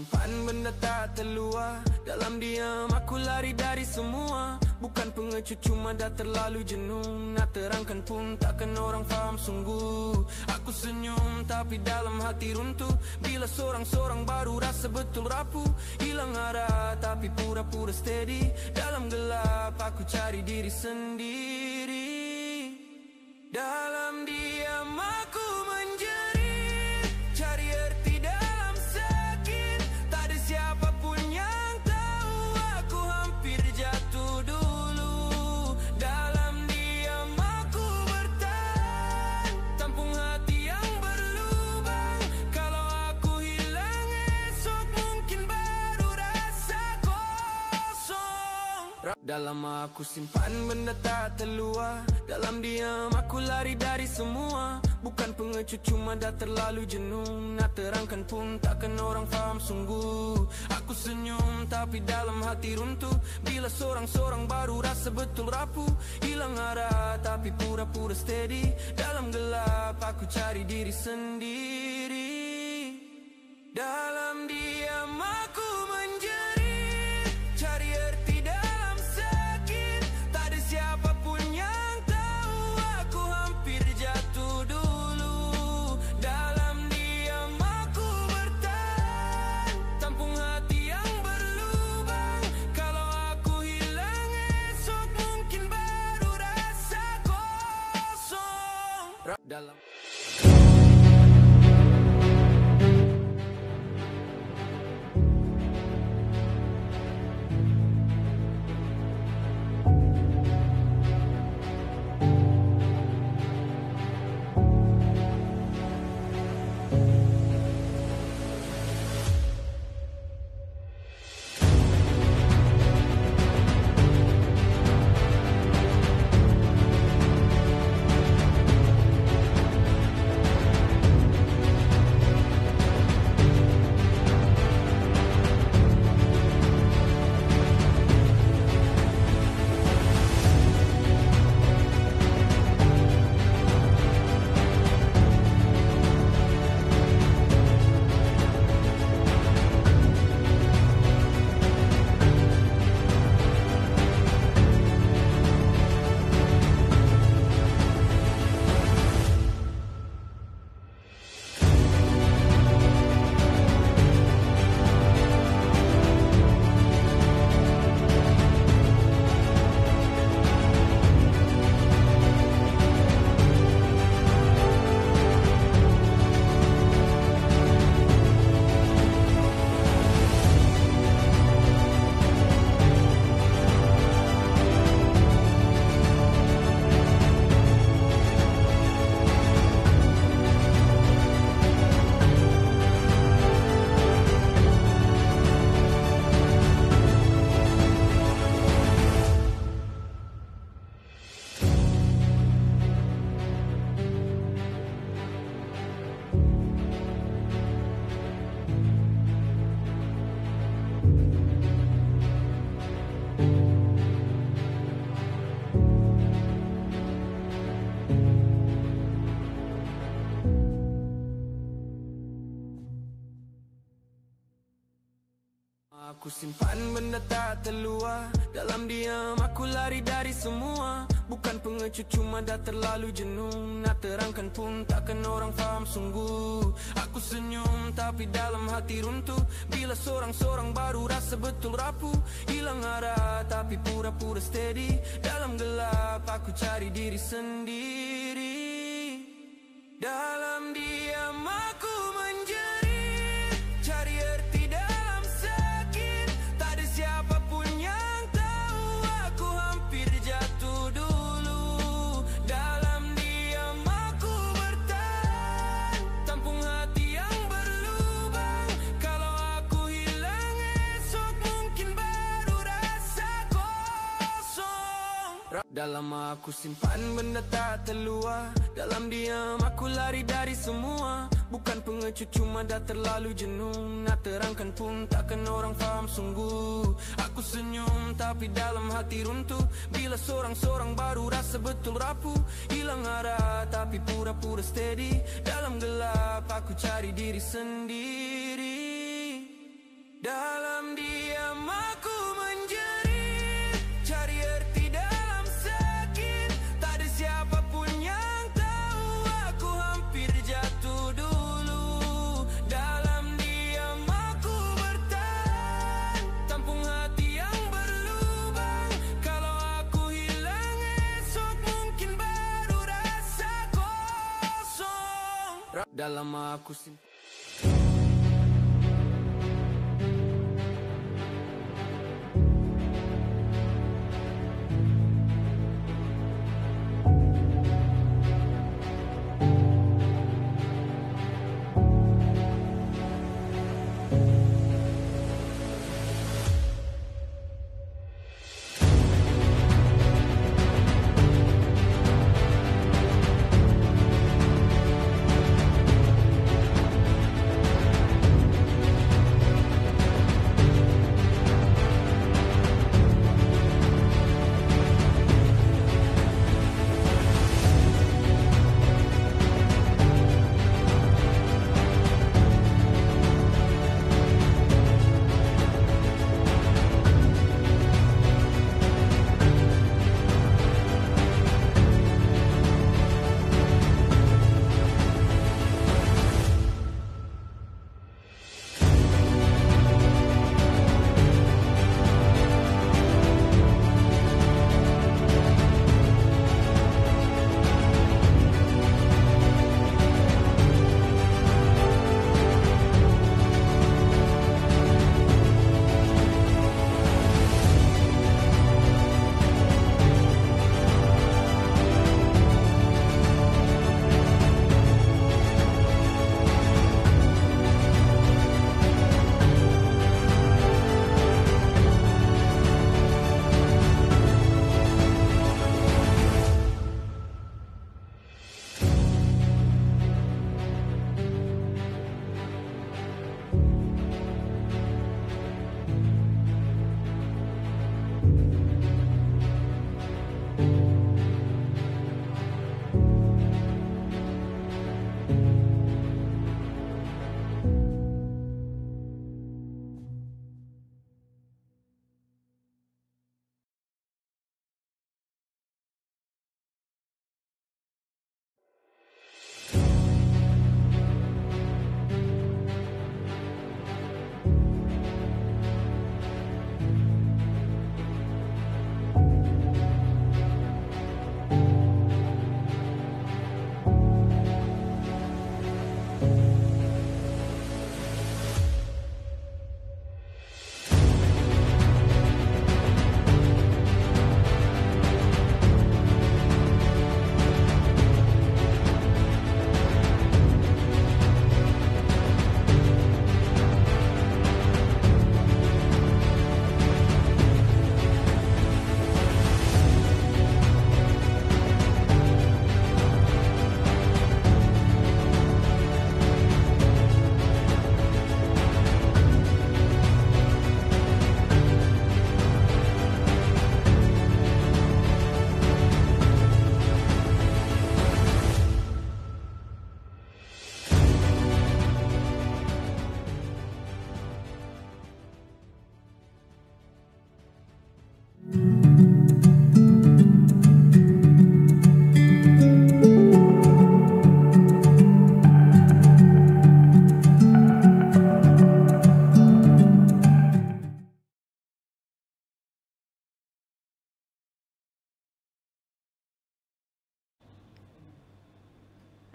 simpan benda tak terluar. Dalam diam aku lari dari semua. Bukan pengecut cuma dah terlalu jenuh. Nak terangkan pun takkan orang faham sungguh. Aku senyum tapi dalam hati runtuh. Bila sorang-sorang baru rasa betul rapuh. Hilang arah tapi pura-pura steady. Dalam gelap aku cari diri sendiri. Dalam diam aku menjerit, cari arti dalam sakit. Tak ada siapapun yang tahu aku hampir jatuh dulu. Dalam diam aku bertahan, tampung hati yang berlubang. Kalau aku hilang esok mungkin baru rasa kosong. Dalam aku simpan benda tak terluar. Dalam diam aku lari dari semua. Bukan pengecut cuma dah terlalu jenuh. Nak terangkan pun takkan orang faham sungguh. Aku senyum tapi dalam hati runtuh. Bila sorang-sorang baru rasa betul rapuh. Hilang arah tapi pura-pura steady. Dalam gelap aku cari diri sendiri. Dalam diam aku menjerit, cari arti dalam sakit. Tak ada siapapun yang tahu aku hampir jatuh dulu. Dalam diam aku bertahan, tampung hati yang berlubang. Kalau aku hilang esok mungkin baru rasa kosong. Dalam aku simpan benda tak terluar. Dalam diam aku lari dari semua. Bukan pengecut cuma dah terlalu jenuh. Nak terangkan pun takkan orang faham sungguh. Aku senyum tapi dalam hati runtuh. Bila sorang-sorang baru rasa betul rapuh. Hilang arah tapi pura-pura steady. Dalam gelap aku cari diri sendiri. Dalam diam aku menjerit, cari arti dalam sakit. Tak ada siapapun yang tahu aku hampir jatuh dulu. Dalam diam aku bertahan, tampung hati yang berlubang. Kalau aku hilang esok mungkin baru rasa kosong. Dalam aku simpan benda tak terluar. Dalam diam aku lari dari semua. Bukan pengecut cuma dah terlalu jenuh. Nak terangkan pun takkan orang faham sungguh. Aku senyum tapi dalam hati runtuh. Bila sorang-sorang baru rasa betul rapuh. Hilang arah tapi pura-pura steady. Dalam gelap aku cari diri sendiri. dalam aku sendiri.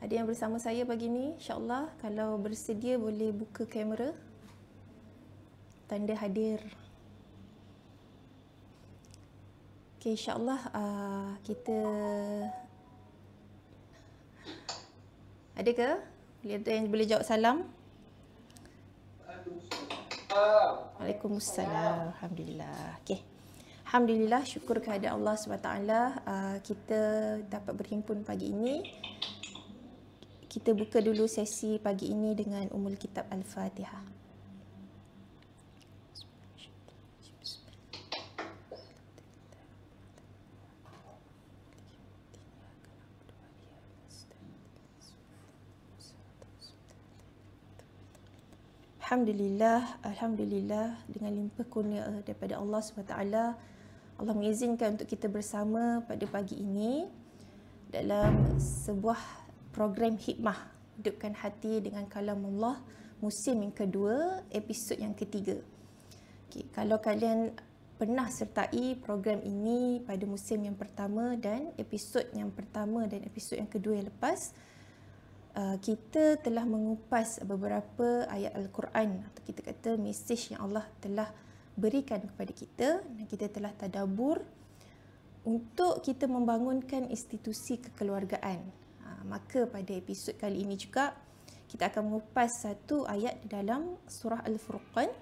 Ada yang bersama saya pagi ni, insyaAllah kalau bersedia boleh buka kamera. Tanda hadir. Okay, insyaAllah kita... Ada ke? Ada yang boleh jawab salam? Waalaikumsalam. Alhamdulillah. Okay. Alhamdulillah, syukur kehadirat Allah SWT. Kita dapat berhimpun pagi ini. Kita buka dulu sesi pagi ini dengan Ummul Kitab Al-Fatihah. Alhamdulillah, Alhamdulillah, dengan limpah kurnia daripada Allah SWT, Allah mengizinkan untuk kita bersama pada pagi ini dalam sebuah program hikmah hidupkan hati dengan kalamullah musim yang kedua, episod yang ketiga. Okay, kalau kalian pernah sertai program ini pada musim yang pertama dan episod yang pertama dan episod yang kedua yang lepas, kita telah mengupas beberapa ayat Al-Quran atau kita kata mesej yang Allah telah berikan kepada kita dan kita telah tadabbur untuk kita membangunkan institusi kekeluargaan. Maka pada episod kali ini juga kita akan mengupas satu ayat di dalam surah Al-Furqan.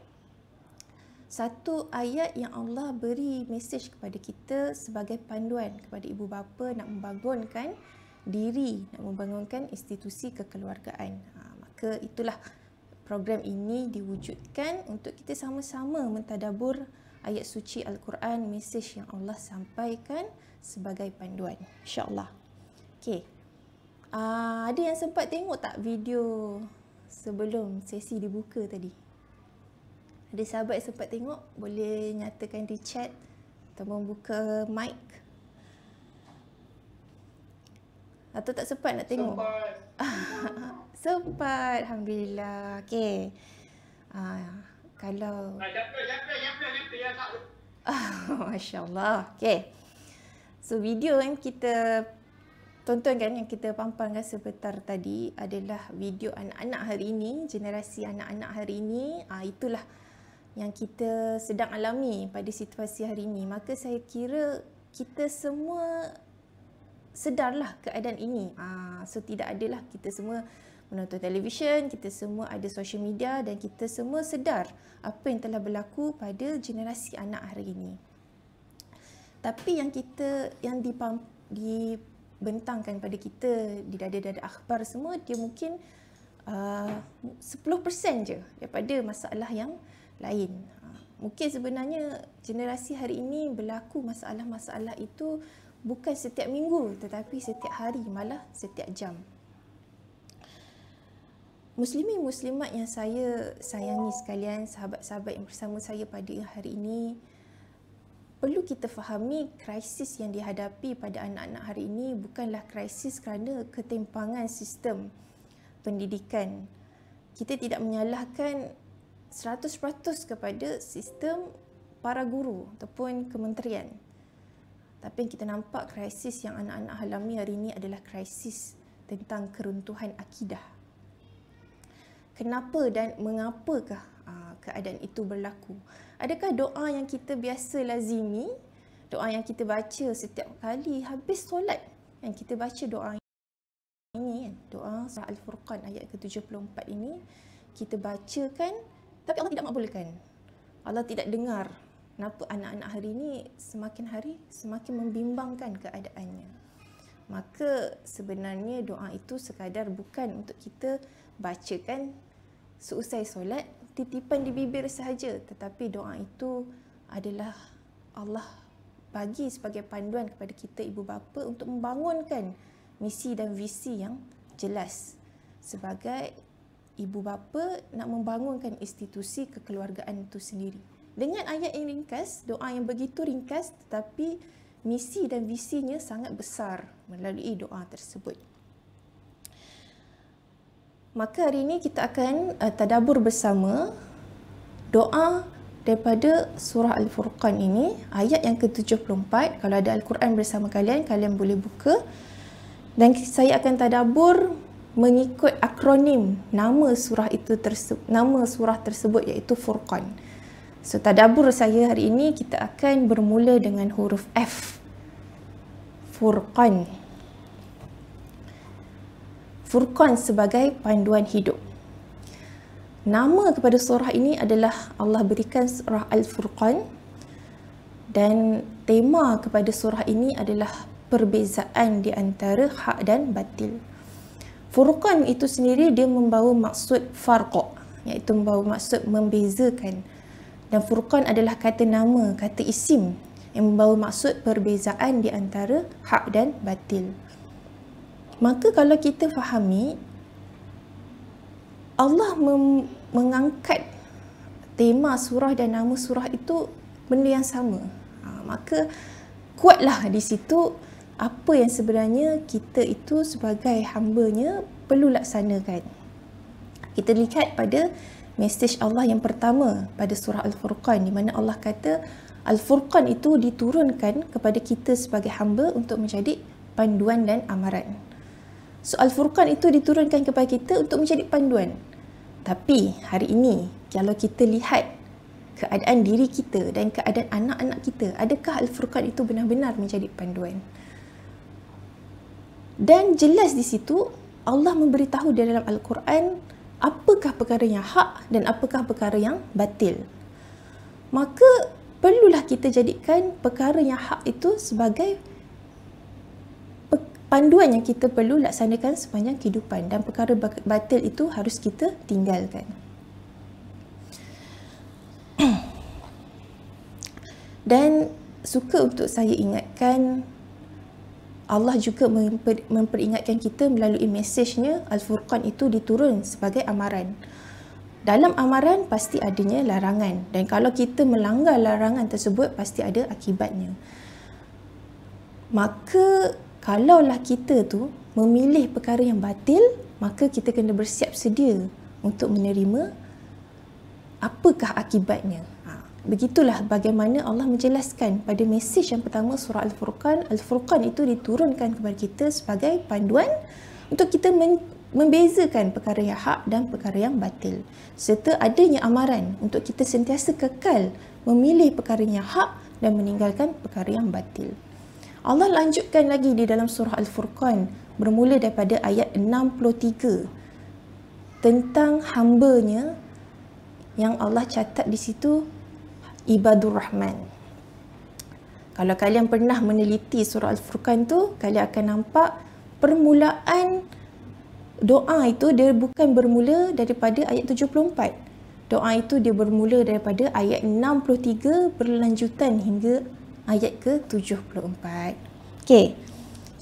Satu ayat yang Allah beri mesej kepada kita sebagai panduan kepada ibu bapa nak membangunkan diri, nak membangunkan institusi kekeluargaan. Maka itulah program ini diwujudkan untuk kita sama-sama mentadabbur ayat suci Al-Quran, mesej yang Allah sampaikan sebagai panduan. InsyaAllah. Okey. Ada yang sempat tengok tak video sebelum sesi dibuka tadi? Ada sahabat yang sempat tengok? Boleh nyatakan di chat atau membuka mic. Atau tak sempat nak tengok? Sempat. Alhamdulillah. Okey. Kalau Masya Allah. Okey. So video yang kita tonton kan, yang kita pampangkan sebentar tadi adalah video anak-anak hari ini, generasi anak-anak hari ini. Itulah yang kita sedang alami pada situasi hari ini. Maka saya kira kita semua sedarlah keadaan ini. So tidak adalah kita semua menonton televisyen, kita semua ada social media dan kita semua sedar apa yang telah berlaku pada generasi anak hari ini. Tapi yang dibentangkan pada kita di dada-dada akhbar semua, dia mungkin 10% je daripada masalah yang lain. Mungkin sebenarnya generasi hari ini berlaku masalah-masalah itu bukan setiap minggu tetapi setiap hari, malah setiap jam. Muslimin muslimat yang saya sayangi sekalian, sahabat-sahabat yang bersama saya pada hari ini, perlu kita fahami krisis yang dihadapi pada anak-anak hari ini bukanlah krisis kerana ketimpangan sistem pendidikan. Kita tidak menyalahkan 100% kepada sistem para guru ataupun kementerian. Tapi yang kita nampak krisis yang anak-anak alami hari ini adalah krisis tentang keruntuhan akidah. Kenapa dan mengapakah keadaan itu berlaku? Adakah doa yang kita biasa lazimi, doa yang kita baca setiap kali habis solat, yang kita baca doa ini, doa surah Al-Furqan ayat ke-74 ini, kita bacakan tapi Allah tidak makbulkan. Allah tidak dengar. Kenapa anak-anak hari ini semakin hari semakin membimbangkan keadaannya? Maka sebenarnya doa itu sekadar bukan untuk kita bacakan seusai solat, titipan di bibir sahaja, tetapi doa itu adalah Allah bagi sebagai panduan kepada kita ibu bapa untuk membangunkan misi dan visi yang jelas. Sebagai ibu bapa nak membangunkan institusi kekeluargaan itu sendiri. Dengan ayat yang ringkas, doa yang begitu ringkas tetapi misi dan visinya sangat besar melalui doa tersebut. Maka hari ini kita akan tadabbur bersama doa daripada surah Al-Furqan ini, ayat yang ke-74. Kalau ada Al-Quran bersama kalian, kalian boleh buka. Dan saya akan tadabbur mengikut akronim nama surah tersebut iaitu Furqan. So tadabbur saya hari ini kita akan bermula dengan huruf F. Furqan. Furqan sebagai panduan hidup. Nama kepada surah ini adalah Allah berikan surah Al-Furqan, dan tema kepada surah ini adalah perbezaan di antara hak dan batil. Furqan itu sendiri dia membawa maksud farq, iaitu membawa maksud membezakan. Dan Furqan adalah kata nama, kata isim yang membawa maksud perbezaan di antara hak dan batil. Maka kalau kita fahami, Allah mengangkat tema surah dan nama surah itu benda yang sama. Maka kuatlah di situ apa yang sebenarnya kita itu sebagai hamba-Nya perlu laksanakan. Kita lihat pada mesej Allah yang pertama pada surah Al-Furqan, di mana Allah kata Al-Furqan itu diturunkan kepada kita sebagai hamba untuk menjadi panduan dan amaran. So Al-Furqan itu diturunkan kepada kita untuk menjadi panduan. Tapi hari ini kalau kita lihat keadaan diri kita dan keadaan anak-anak kita, adakah Al-Furqan itu benar-benar menjadi panduan? Dan jelas di situ Allah memberitahu di dalam Al-Quran apakah perkara yang hak dan apakah perkara yang batil. Maka perlulah kita jadikan perkara yang hak itu sebagai panduan yang kita perlu laksanakan sepanjang kehidupan, dan perkara batil itu harus kita tinggalkan. Dan suka untuk saya ingatkan, Allah juga memperingatkan kita melalui mesejnya, Al-Furqan itu diturun sebagai amaran. Dalam amaran pasti adanya larangan, dan kalau kita melanggar larangan tersebut pasti ada akibatnya. Maka kalaulah kita tu memilih perkara yang batil, maka kita kena bersiap sedia untuk menerima apakah akibatnya. Begitulah bagaimana Allah menjelaskan pada mesej yang pertama surah Al-Furqan. Al-Furqan itu diturunkan kepada kita sebagai panduan untuk kita membezakan perkara yang hak dan perkara yang batil, serta adanya amaran untuk kita sentiasa kekal memilih perkara yang hak dan meninggalkan perkara yang batil. Allah lanjutkan lagi di dalam surah Al-Furqan bermula daripada ayat 63 tentang hamba-Nya yang Allah catat di situ, Ibadur Rahman. Kalau kalian pernah meneliti surah Al-Furqan tu, kalian akan nampak permulaan doa itu dia bukan bermula daripada ayat 74. Doa itu dia bermula daripada ayat 63 berlanjutan hingga ayat ke-74. Okey.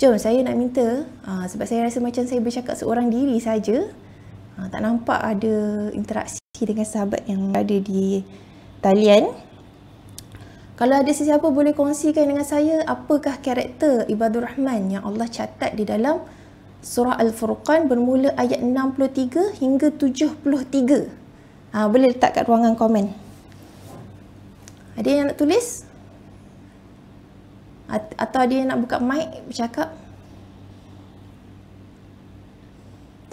Jom saya nak minta, sebab saya rasa macam saya bercakap seorang diri saja. Tak nampak ada interaksi dengan sahabat yang ada di talian. Kalau ada sesiapa boleh kongsikan dengan saya apakah karakter Ibadur Rahman yang Allah catat di dalam surah Al-Furqan bermula ayat 63 hingga 73. Boleh letak kat ruangan komen. Ada yang nak tulis? Atau ada yang nak buka mic bercakap?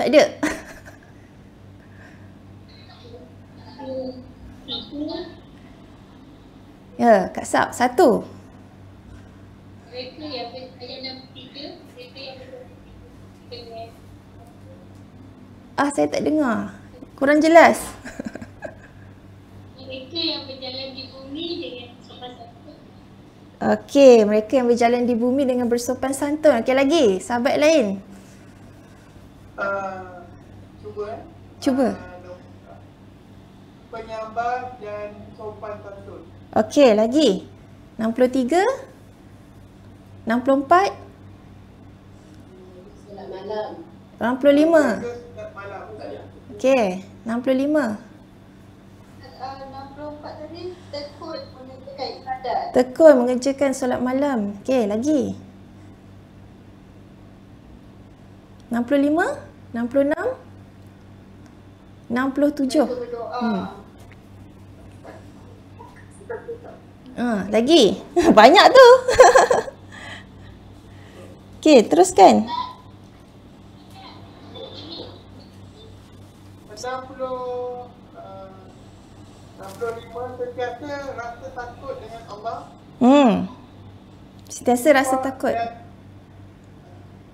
Tak ada? Ya, Kak Sab, satu. Mereka yang ayat 63, mereka yang dengan saya tak dengar. Kurang jelas. mereka yang berjalan di bumi dengan sopan santun. Okey, mereka yang berjalan di bumi dengan bersopan santun. Okey, lagi sahabat lain. Cuba. Penyabar dan sopan santun. Okey, lagi. 63, 64, Solat malam. 65. Malam saja. Okey, 65. 64 tadi tekun mengerjakan ibadat. Tekun mengerjakan solat malam. Okey, lagi. 65, 66, 67. Berdoa. Lagi. Banyak tu. Okey, teruskan. 65 sentiasa rasa takut dengan Allah. Sentiasa rasa takut. Dan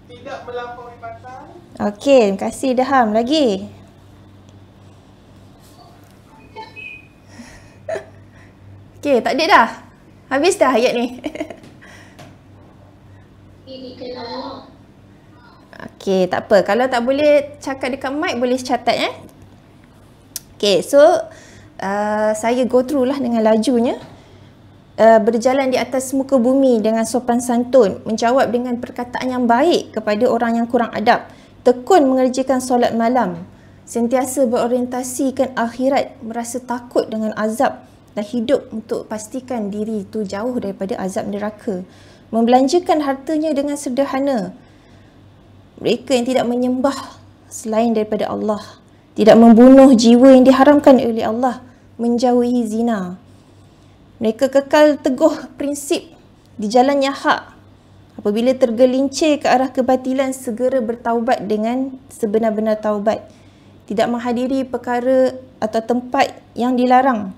tidak melampaui batas. Okey, terima kasih Daham. Lagi. Okey, tak ada dah. Habis dah ayat ni. Dirikan Allah. Okey, tak apa. Kalau tak boleh cakap dekat mic, boleh catat Okey, so saya go through lah dengan lajunya. Berjalan di atas muka bumi dengan sopan santun, menjawab dengan perkataan yang baik kepada orang yang kurang adab, tekun mengerjakan solat malam, sentiasa berorientasikan akhirat, merasa takut dengan azab dan hidup untuk pastikan diri itu jauh daripada azab neraka, membelanjakan hartanya dengan sederhana. Mereka yang tidak menyembah selain daripada Allah, tidak membunuh jiwa yang diharamkan oleh Allah, menjauhi zina. Mereka kekal teguh prinsip di jalan yang hak. Apabila tergelincir ke arah kebatilan, segera bertaubat dengan sebenar-benar taubat. Tidak menghadiri perkara atau tempat yang dilarang.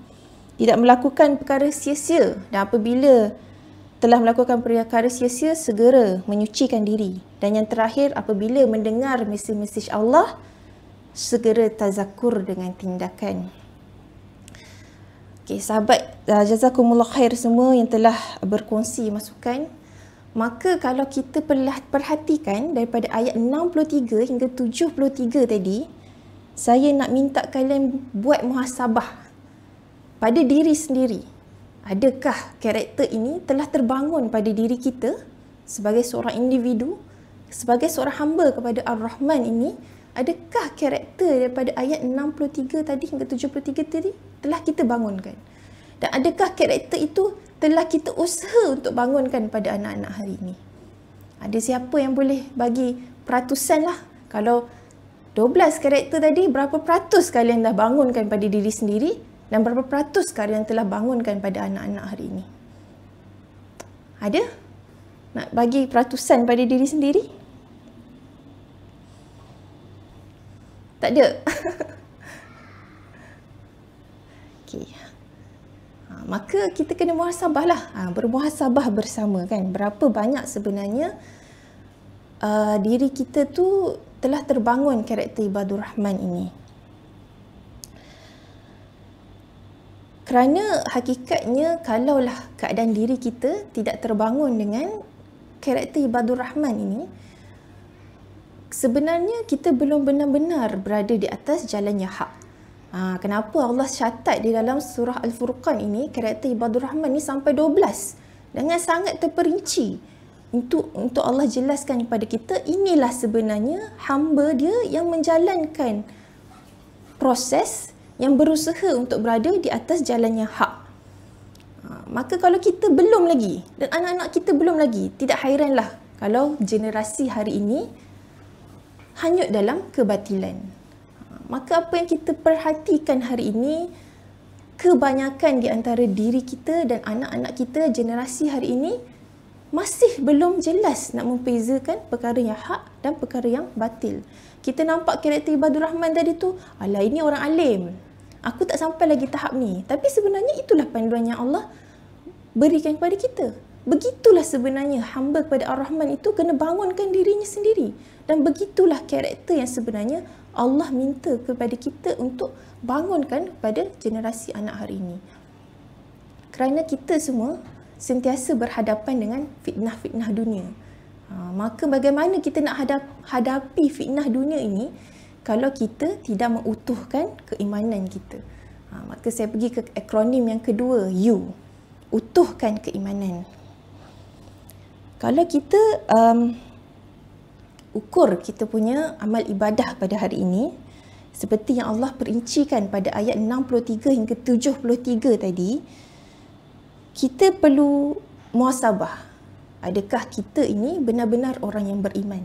Tidak melakukan perkara sia-sia. Dan apabila telah melakukan perkara sia-sia, segera menyucikan diri. Dan yang terakhir, apabila mendengar mesej-mesej Allah, segera tazakur dengan tindakan. Okey, sahabat, jazakumullah khair semua yang telah berkongsi masukan. Maka kalau kita perhatikan daripada ayat 63 hingga 73 tadi, saya nak minta kalian buat muhasabah pada diri sendiri. Adakah karakter ini telah terbangun pada diri kita sebagai seorang individu, sebagai seorang hamba kepada Ar-Rahman ini? Adakah karakter daripada ayat 63 tadi hingga 73 tadi telah kita bangunkan? Dan adakah karakter itu telah kita usaha untuk bangunkan pada anak-anak hari ini? Ada siapa yang boleh bagi peratusan lah? Kalau 12 karakter tadi, berapa peratus kalian dah bangunkan pada diri sendiri? Dan berapa peratus kalian telah bangunkan pada anak-anak hari ini? Ada? Nak bagi peratusan pada diri sendiri? Tak ada? Okey. Maka kita kena muhasabah lah. Bermuhasabah bersama kan. Berapa banyak sebenarnya diri kita tu telah terbangun karakter ibadur Rahman ini. Kerana hakikatnya kalaulah keadaan diri kita tidak terbangun dengan karakter ibadur Rahman ini, sebenarnya kita belum benar-benar berada di atas jalan yang hak. Kenapa Allah catat di dalam surah Al-Furqan ini karakter ibadur Rahman ini sampai 12 dengan sangat terperinci untuk Allah jelaskan kepada kita, inilah sebenarnya hamba dia yang menjalankan proses yang berusaha untuk berada di atas jalan yang hak. Maka kalau kita belum lagi dan anak-anak kita belum lagi, tidak hairanlah kalau generasi hari ini hanyut dalam kebatilan. Maka apa yang kita perhatikan hari ini, kebanyakan di antara diri kita dan anak-anak kita generasi hari ini masih belum jelas nak membezakan perkara yang hak dan perkara yang batil. Kita nampak karakter ibadur Rahman tadi tu, alah ini orang alim. Aku tak sampai lagi tahap ni. Tapi sebenarnya itulah panduan yang Allah berikan kepada kita. Begitulah sebenarnya hamba kepada Ar-Rahman itu kena bangunkan dirinya sendiri. Dan begitulah karakter yang sebenarnya Allah minta kepada kita untuk bangunkan pada generasi anak hari ini. Kerana kita semua sentiasa berhadapan dengan fitnah-fitnah dunia. Maka bagaimana kita nak hadapi fitnah dunia ini kalau kita tidak mengutuhkan keimanan kita? Maka saya pergi ke akronim yang kedua, U. Utuhkan keimanan. Kalau kita ukur kita punya amal ibadah pada hari ini, seperti yang Allah perincikan pada ayat 63 hingga 73 tadi, kita perlu muhasabah. Adakah kita ini benar-benar orang yang beriman?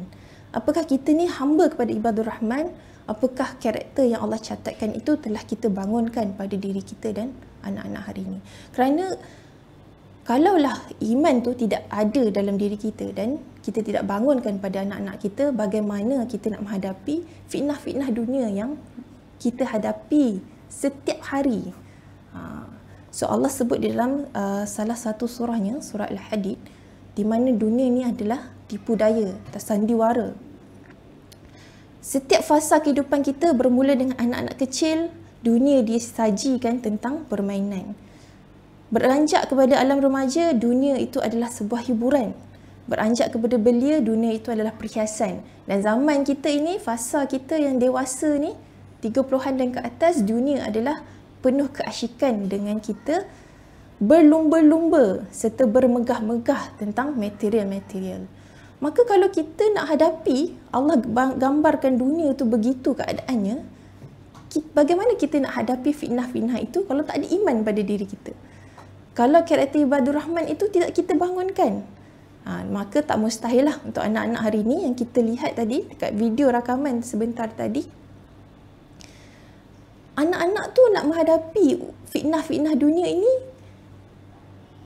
Apakah kita ni hamba kepada ibadur Rahman? Apakah karakter yang Allah catatkan itu telah kita bangunkan pada diri kita dan anak-anak hari ini? Kerana kalaulah iman tu tidak ada dalam diri kita dan kita tidak bangunkan pada anak-anak kita, bagaimana kita nak menghadapi fitnah-fitnah dunia yang kita hadapi setiap hari? So Allah sebut di dalam salah satu surahnya, surah Al-Hadid, di mana dunia ni adalah tipu daya atau sandiwara. Setiap fasa kehidupan kita bermula dengan anak-anak kecil, dunia disajikan tentang permainan. Beranjak kepada alam remaja, dunia itu adalah sebuah hiburan. Beranjak kepada belia, dunia itu adalah perhiasan. Dan zaman kita ini, fasa kita yang dewasa ni, 30-an dan ke atas, dunia adalah penuh keasyikan dengan kita berlumba-lumba serta bermegah-megah tentang material-material. Maka kalau kita nak hadapi, Allah gambarkan dunia tu begitu keadaannya, bagaimana kita nak hadapi fitnah-fitnah itu kalau tak ada iman pada diri kita? Kalau karakter ibadur Rahman itu tidak kita bangunkan, maka tak mustahil lah untuk anak-anak hari ini yang kita lihat tadi dekat video rakaman sebentar tadi. Anak-anak tu nak menghadapi fitnah-fitnah dunia ini,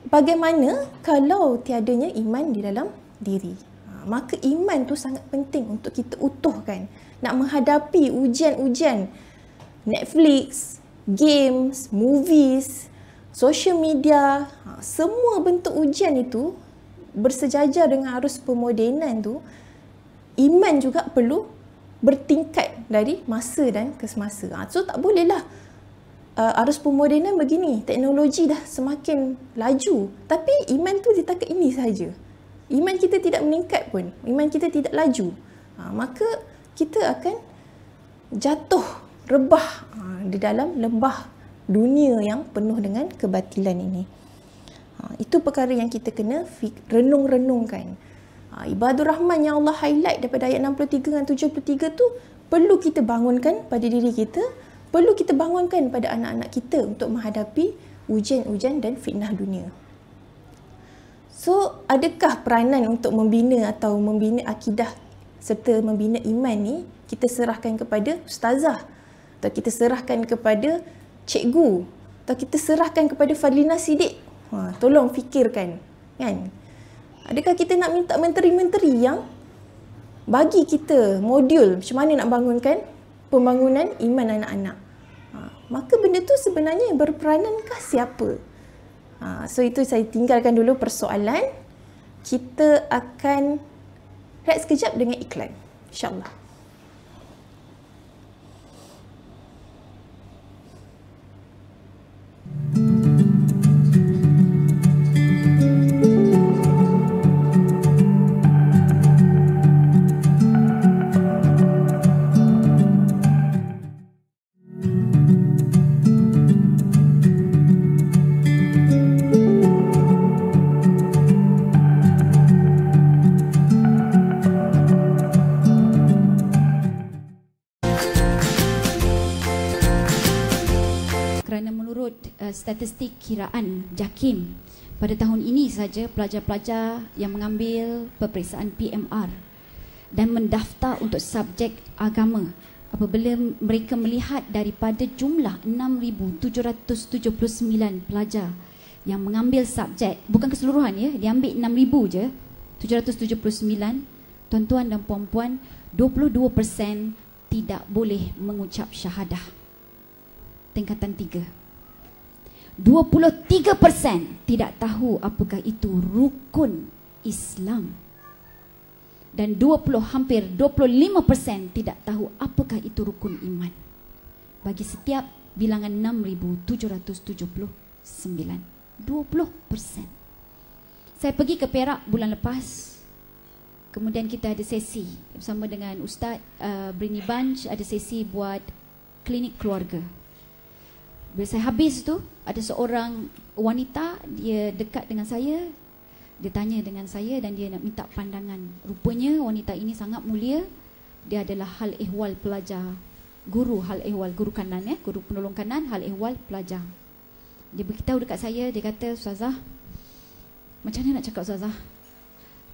bagaimana kalau tiadanya iman di dalam diri. Maka iman tu sangat penting untuk kita utuhkan. Nak menghadapi ujian-ujian Netflix, games, movies, social media, semua bentuk ujian itu bersejajar dengan arus pemodenan tu, iman juga perlu bertingkat dari masa dan ke semasa. So tak bolehlah arus pemodenan begini, teknologi dah semakin laju, tapi iman tu ditakat ini saja. Iman kita tidak meningkat pun, iman kita tidak laju. Maka kita akan jatuh, rebah di dalam lembah dunia yang penuh dengan kebatilan ini. Itu perkara yang kita kena renung-renungkan. Ibadur Rahman yang Allah highlight daripada ayat 63 dan 73 tu perlu kita bangunkan pada diri kita, perlu kita bangunkan pada anak-anak kita untuk menghadapi ujian-ujian dan fitnah dunia. So, adakah peranan untuk membina atau membina akidah serta membina iman ni kita serahkan kepada ustazah, atau kita serahkan kepada cikgu, atau kita serahkan kepada Fadlina Siddiq? Tolong fikirkan, kan? Adakah kita nak minta menteri-menteri yang bagi kita modul macam mana nak bangunkan pembangunan iman anak-anak? Maka benda tu sebenarnya yang berperanan siapa? So itu saya tinggalkan dulu persoalan. Kita akan rehat sekejap dengan iklan, insyaAllah. Statistik kiraan JAKIM, pada tahun ini saja pelajar-pelajar yang mengambil peperiksaan PMR dan mendaftar untuk subjek agama, apabila mereka melihat daripada jumlah 6,779 pelajar yang mengambil subjek, bukan keseluruhan ya, diambil 6,000 je, 779, tuan-tuan dan puan-puan, 22% tidak boleh mengucap syahadah tingkatan 3. 23% tidak tahu apakah itu rukun Islam. Dan hampir 25% tidak tahu apakah itu rukun iman. Bagi setiap bilangan 6,779, 20%. Saya pergi ke Perak bulan lepas. Kemudian kita ada sesi bersama dengan Ustaz Brini Bunch, ada sesi buat klinik keluarga. Bila saya habis tu, ada seorang wanita, dia dekat dengan saya, dia tanya dengan saya dan dia nak minta pandangan. Rupanya wanita ini sangat mulia, dia adalah hal ehwal pelajar, guru hal ehwal, guru kanan guru penolong kanan, hal ehwal pelajar. Dia beritahu dekat saya, dia kata, Ustazah, macam mana nak cakap Ustazah?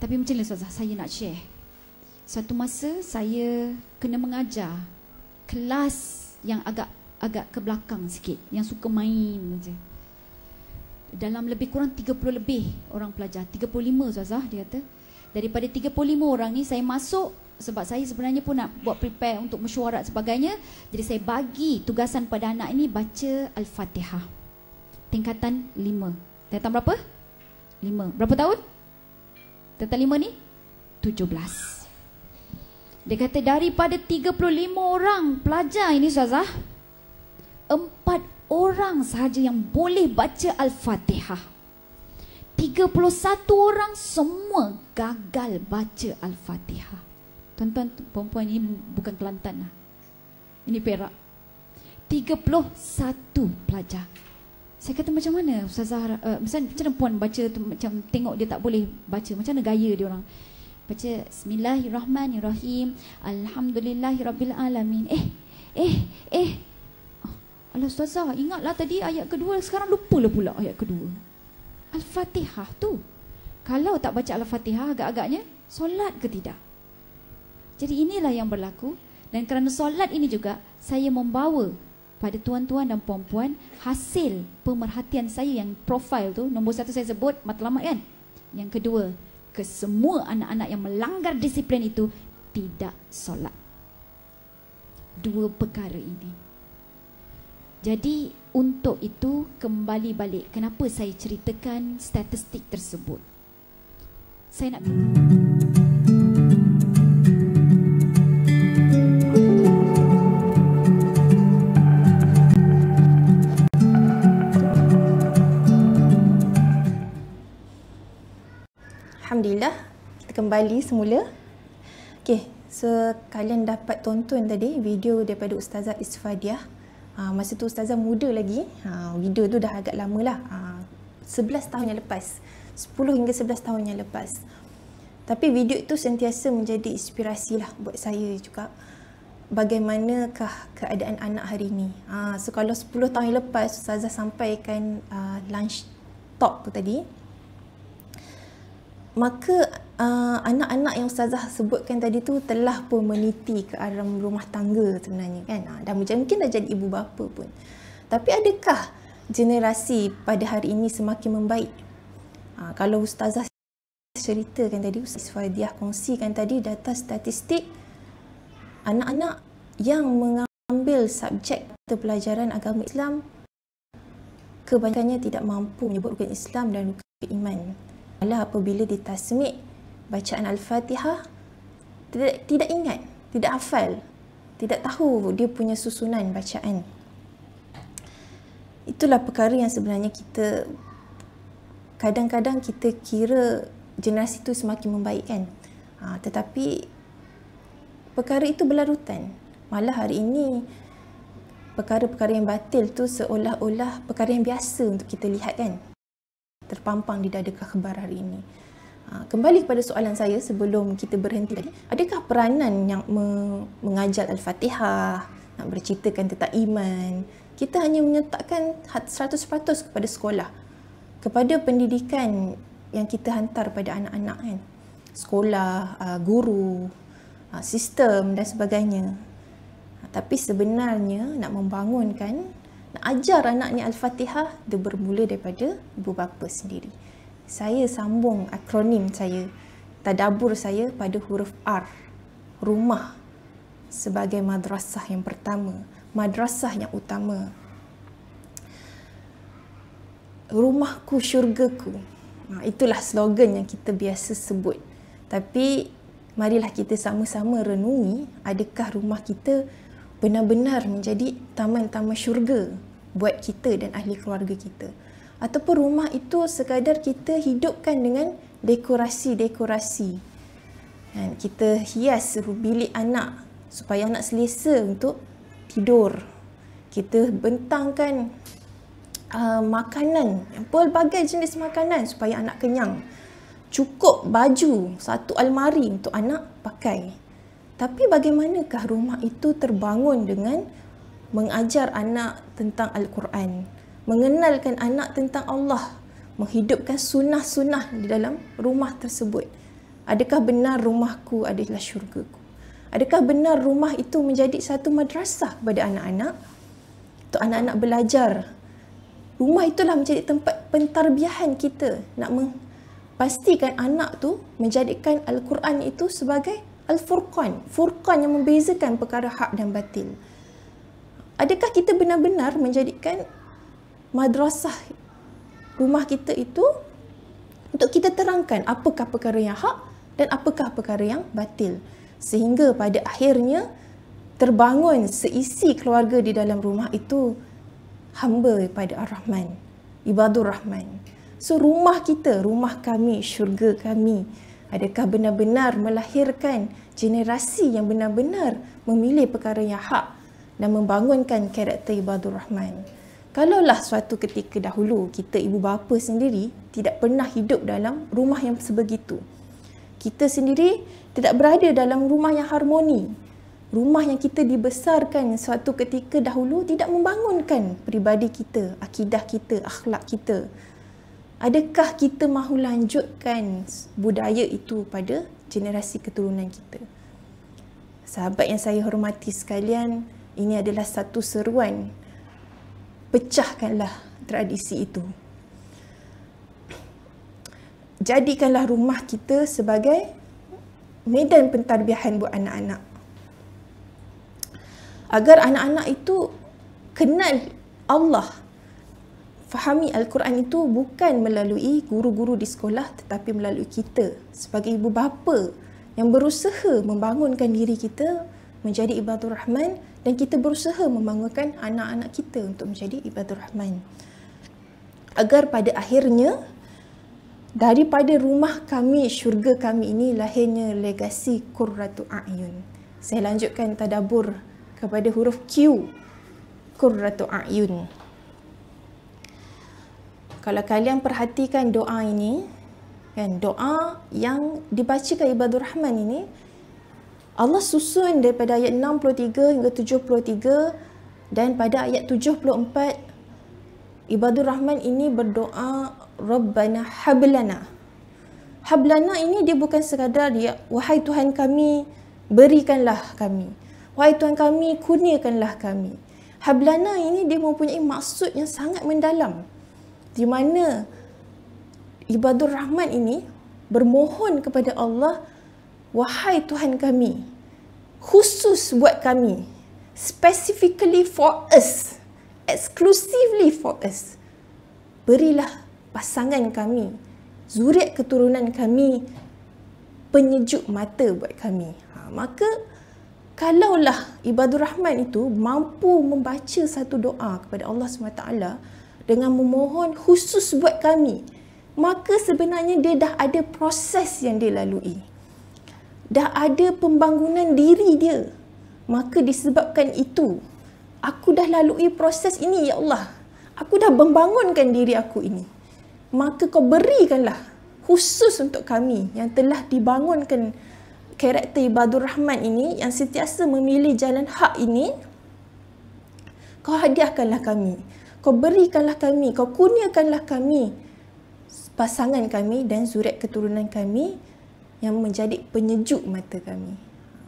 Tapi macam mana Ustazah, saya nak share. Satu masa saya kena mengajar kelas yang agak ke belakang sikit, yang suka main saja. Dalam lebih kurang 30 lebih orang pelajar, 35 Ustazah, dia kata. Daripada 35 orang ni saya masuk sebab saya sebenarnya pun nak buat prepare untuk mesyuarat sebagainya. Jadi saya bagi tugasan pada anak ini baca Al-Fatihah tingkatan 5. Tingkatan berapa? 5. Berapa tahun? Tingkatan 5 ni 17. Dia kata daripada 35 orang pelajar ini Ustazah, 4 orang sahaja yang boleh baca Al-Fatihah. 31 orang semua gagal baca Al-Fatihah. Tuan-tuan, perempuan ini bukan Kelantan lah. Ini Perak. 31 pelajar. Saya kata macam mana Ustazah, macam mana puan baca tu, macam tengok dia tak boleh baca. Macam mana gaya dia orang? Baca Bismillahirrahmanirrahim, Alhamdulillahirrabbilalamin. Alah Ustazah, ingatlah tadi ayat kedua, sekarang lupalah pula ayat kedua. Al-Fatihah tu, kalau tak baca Al-Fatihah, agak-agaknya solat ke tidak? Jadi inilah yang berlaku. Dan kerana solat ini juga, saya membawa pada tuan-tuan dan puan-puan hasil pemerhatian saya yang profil tu. Nombor 1 saya sebut matlamat kan? Yang kedua, ke semua anak-anak yang melanggar disiplin itu tidak solat. Dua perkara ini. Jadi untuk itu kembali balik kenapa saya ceritakan statistik tersebut. Saya nak Alhamdulillah, kita kembali semula. Okey, so kalian dapat tonton tadi video daripada Ustazah Isfadiah. Masa tu Ustazah muda lagi. Video tu dah agak lama lah. 11 tahun yang lepas. 10 hingga 11 tahun yang lepas. Tapi video itu sentiasa menjadi inspirasi lah buat saya juga. Bagaimanakah keadaan anak hari ini. So kalau 10 tahun yang lepas Ustazah sampaikan lunch talk tu tadi, maka anak-anak yang Ustazah sebutkan tadi tu telah pun meniti ke arah rumah tangga sebenarnya kan. Dan mungkin dah jadi ibu bapa pun. Tapi adakah generasi pada hari ini semakin membaik? Kalau Ustazah ceritakan tadi, Ustazah Isfadiah kongsikan tadi data statistik anak-anak yang mengambil subjek pelajaran agama Islam kebanyakannya tidak mampu menyebut rukun Islam dan rukun iman. Malah apabila ditasmik bacaan Al-Fatihah tidak ingat, tidak hafal, tidak tahu dia punya susunan bacaan. Itulah perkara yang sebenarnya kita kadang-kadang kita kira generasi itu semakin membaik kan. Tetapi perkara itu berlarutan. Malah hari ini perkara-perkara yang batil tu seolah-olah perkara yang biasa untuk kita lihat kan. Terpampang di dada khabar hari ini. Kembali kepada soalan saya sebelum kita berhenti tadi, adakah peranan yang mengajar Al-Fatihah, nak berceritakan tentang iman, kita hanya menyertakan 100% kepada sekolah, kepada pendidikan yang kita hantar pada anak-anak kan, sekolah, guru, sistem dan sebagainya. Tapi sebenarnya nak membangunkan, nak ajar anak ni Al-Fatihah, dia bermula daripada ibu bapa sendiri. Saya sambung akronim saya, tadabbur saya pada huruf R. Rumah sebagai madrasah yang pertama, madrasah yang utama. Rumahku syurgaku. Itulah slogan yang kita biasa sebut. Tapi marilah kita sama-sama renungi, adakah rumah kita benar-benar menjadi taman-taman syurga buat kita dan ahli keluarga kita. Ataupun rumah itu sekadar kita hidupkan dengan dekorasi-dekorasi. Dan kita hias bilik anak supaya anak selesa untuk tidur. Kita bentangkan makanan, pelbagai jenis makanan supaya anak kenyang. Cukup baju, satu almari untuk anak pakai. Tapi bagaimanakah rumah itu terbangun dengan mengajar anak tentang Al-Quran, mengenalkan anak tentang Allah, menghidupkan sunnah-sunnah di dalam rumah tersebut? Adakah benar rumahku adalah syurgaku? Adakah benar rumah itu menjadi satu madrasah kepada anak-anak? Untuk anak-anak belajar. Rumah itulah menjadi tempat pentarbiahan kita. Nak pastikan anak tu menjadikan Al-Quran itu sebagai Al-Furqan. Furqan yang membezakan perkara hak dan batil. Adakah kita benar-benar menjadikan madrasah rumah kita itu untuk kita terangkan apakah perkara yang hak dan apakah perkara yang batil. Sehingga pada akhirnya terbangun seisi keluarga di dalam rumah itu hamba pada Ar-Rahman, ibadur Rahman. So rumah kita, rumah kami, syurga kami, adakah benar-benar melahirkan generasi yang benar-benar memilih perkara yang hak dan membangunkan karakter ibadur Rahman? Kalaulah suatu ketika dahulu kita ibu bapa sendiri tidak pernah hidup dalam rumah yang sebegitu, kita sendiri tidak berada dalam rumah yang harmoni, rumah yang kita dibesarkan suatu ketika dahulu tidak membangunkan peribadi kita, akidah kita, akhlak kita, adakah kita mahu lanjutkan budaya itu pada generasi keturunan kita? Sahabat yang saya hormati sekalian, ini adalah satu seruan, pecahkanlah tradisi itu. jadikanlah rumah kita sebagai medan pentarbiahan buat anak-anak. Agar anak-anak itu kenal Allah, fahami Al-Quran itu bukan melalui guru-guru di sekolah, tetapi melalui kita sebagai ibu bapa yang berusaha membangunkan diri kita menjadi ibadur rahman, dan kita berusaha membangunkan anak-anak kita untuk menjadi ibadur rahman. Agar pada akhirnya daripada rumah kami, syurga kami ini lahirnya legasi Qurratu A'yun. Saya lanjutkan tadabbur kepada huruf Q, Qurratu A'yun. Kalau kalian perhatikan doa ini, kan, doa yang dibacakan ibadur rahman ini, Allah susun daripada ayat 63 hingga 73, dan pada ayat 74 ibadur rahman ini berdoa Rabbana hablana. Hablana ini dia bukan sekadar dia, wahai Tuhan kami, berikanlah kami. Wahai Tuhan kami, kurniakanlah kami. Hablana ini dia mempunyai maksud yang sangat mendalam, di mana ibadur rahman ini bermohon kepada Allah, wahai Tuhan kami, khusus buat kami, specifically for us, exclusively for us, berilah pasangan kami, zuriat keturunan kami, penyejuk mata buat kami. Maka kalaulah ibadur rahman itu mampu membaca satu doa kepada Allah SWT dengan memohon khusus buat kami, maka sebenarnya dia dah ada proses yang dia lalui, dah ada pembangunan diri dia. Maka disebabkan itu, aku dah lalui proses ini ya Allah, aku dah membangunkan diri aku ini, maka kau berikanlah khusus untuk kami yang telah dibangunkan karakter ibadur rahman ini, yang sentiasa memilih jalan hak ini, kau hadiahkanlah kami, kau berikanlah kami, kau kurniakanlah kami pasangan kami dan zuriat keturunan kami yang menjadi penyejuk mata kami.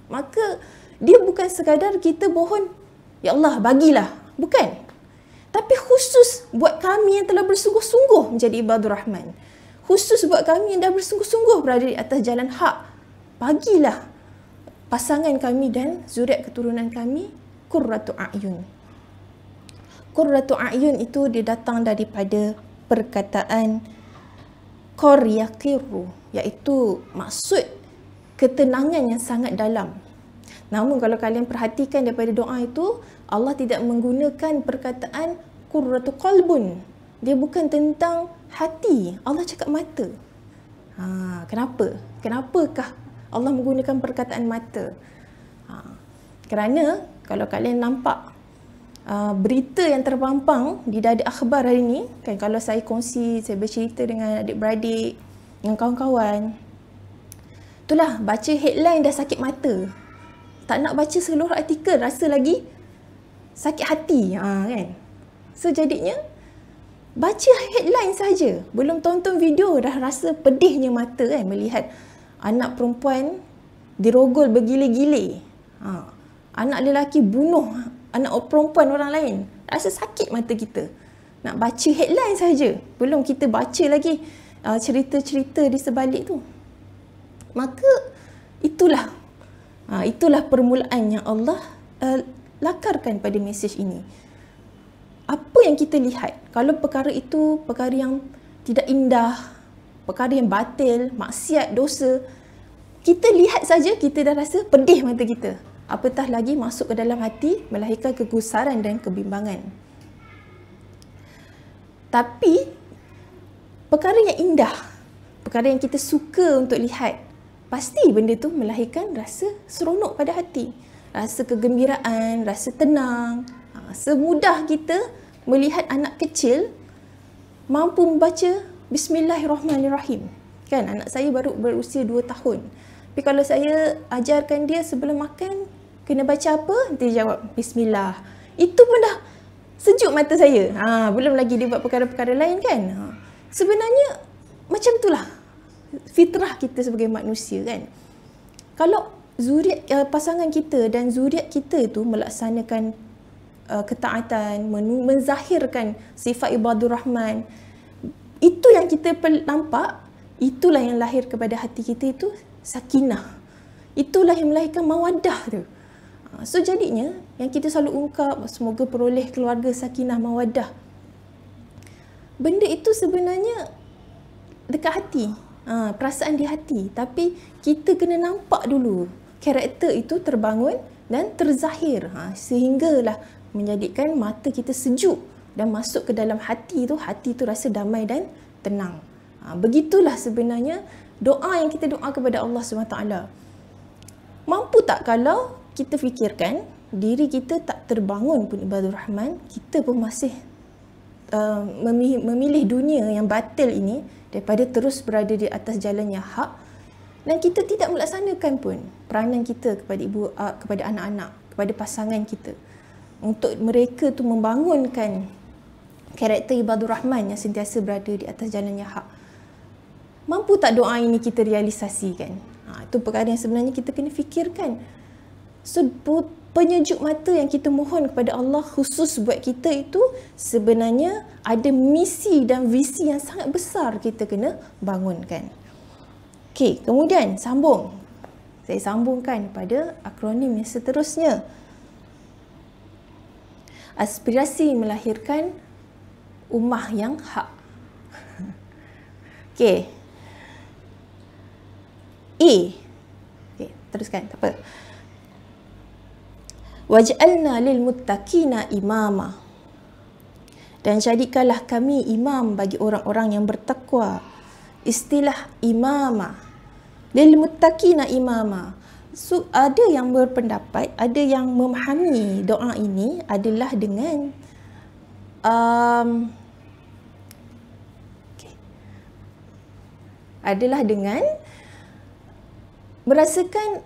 Maka dia bukan sekadar kita mohon, ya Allah bagilah, bukan. Tapi khusus buat kami yang telah bersungguh-sungguh menjadi ibadur rahman, khusus buat kami yang dah bersungguh-sungguh berada di atas jalan hak, bagilah pasangan kami dan zuriat keturunan kami Qurratu A'yun. Qurratu A'yun itu dia datang daripada perkataan qor yaqiru, iaitu maksud ketenangan yang sangat dalam. Namun kalau kalian perhatikan daripada doa itu, Allah tidak menggunakan perkataan qurratu qalbun. Dia bukan tentang hati, Allah cakap mata. Kenapa? Kenapakah Allah menggunakan perkataan mata? Kerana kalau kalian nampak berita yang terpampang di dada akhbar hari ini, kan, kalau saya kongsi, saya bercerita dengan adik-beradik, dengan kawan-kawan, itulah baca headline dah sakit mata, tak nak baca seluruh artikel rasa lagi sakit hati, kan. So jadinya baca headline saja, belum tonton video dah rasa pedihnya mata, kan, melihat anak perempuan dirogol bergile-gile, anak lelaki bunuh anak perempuan orang lain, rasa sakit mata kita. Nak baca headline saja, belum kita baca lagi cerita-cerita di sebalik tu. Maka itulah permulaan yang Allah lakarkan pada mesej ini. Apa yang kita lihat, kalau perkara itu perkara yang tidak indah, perkara yang batil, maksiat, dosa, kita lihat saja kita dah rasa pedih mata kita, apatah lagi masuk ke dalam hati, melahirkan kegusaran dan kebimbangan. Tapi perkara yang indah, perkara yang kita suka untuk lihat, pasti benda tu melahirkan rasa seronok pada hati, rasa kegembiraan, rasa tenang. Semudah kita melihat anak kecil mampu membaca Bismillahirrahmanirrahim. Kan, anak saya baru berusia 2 tahun. Tapi kalau saya ajarkan dia sebelum makan, kena baca apa? Dia jawab Bismillah. Itu pun dah sejuk mata saya. Belum lagi dia buat perkara-perkara lain, kan. Sebenarnya macam itulah fitrah kita sebagai manusia, kan. Kalau zuriat pasangan kita dan zuriat kita itu melaksanakan ketaatan, menzahirkan sifat ibadur rahman, itu yang kita nampak, itulah yang lahir kepada hati kita itu sakinah. Itulah yang melahirkan mawaddah tu. So jadinya yang kita selalu ungkap semoga peroleh keluarga sakinah mawaddah. Benda itu sebenarnya dekat hati. Perasaan di hati. Tapi kita kena nampak dulu karakter itu terbangun dan terzahir. Sehinggalah menjadikan mata kita sejuk dan masuk ke dalam hati tu rasa damai dan tenang. Begitulah sebenarnya doa yang kita doa kepada Allah SWT. Mampu tak kalau kita fikirkan diri kita tak terbangun pun ibadur rahman, kita pun masih memilih dunia yang batil ini daripada terus berada di atas jalan yang hak, dan kita tidak melaksanakan pun peranan kita kepada anak-anak, kepada pasangan kita untuk mereka tu membangunkan karakter ibadur rahman yang sentiasa berada di atas jalan yang hak. Mampu tak doa ini kita realisasikan? Itu perkara yang sebenarnya kita kena fikirkan. So, penyejuk mata yang kita mohon kepada Allah khusus buat kita itu sebenarnya ada misi dan visi yang sangat besar kita kena bangunkan. Okey, kemudian sambung. Saya sambungkan pada akronim yang seterusnya. Aspirasi melahirkan ummah yang hak. Okey. Okey, teruskan, tak apa. Waj'alna lil muttaqina imama. Dan jadikanlah kami imam bagi orang-orang yang bertakwa. Istilah imama. Lil muttaqina imama. So, ada yang berpendapat, ada yang memahami doa ini adalah dengan merasakan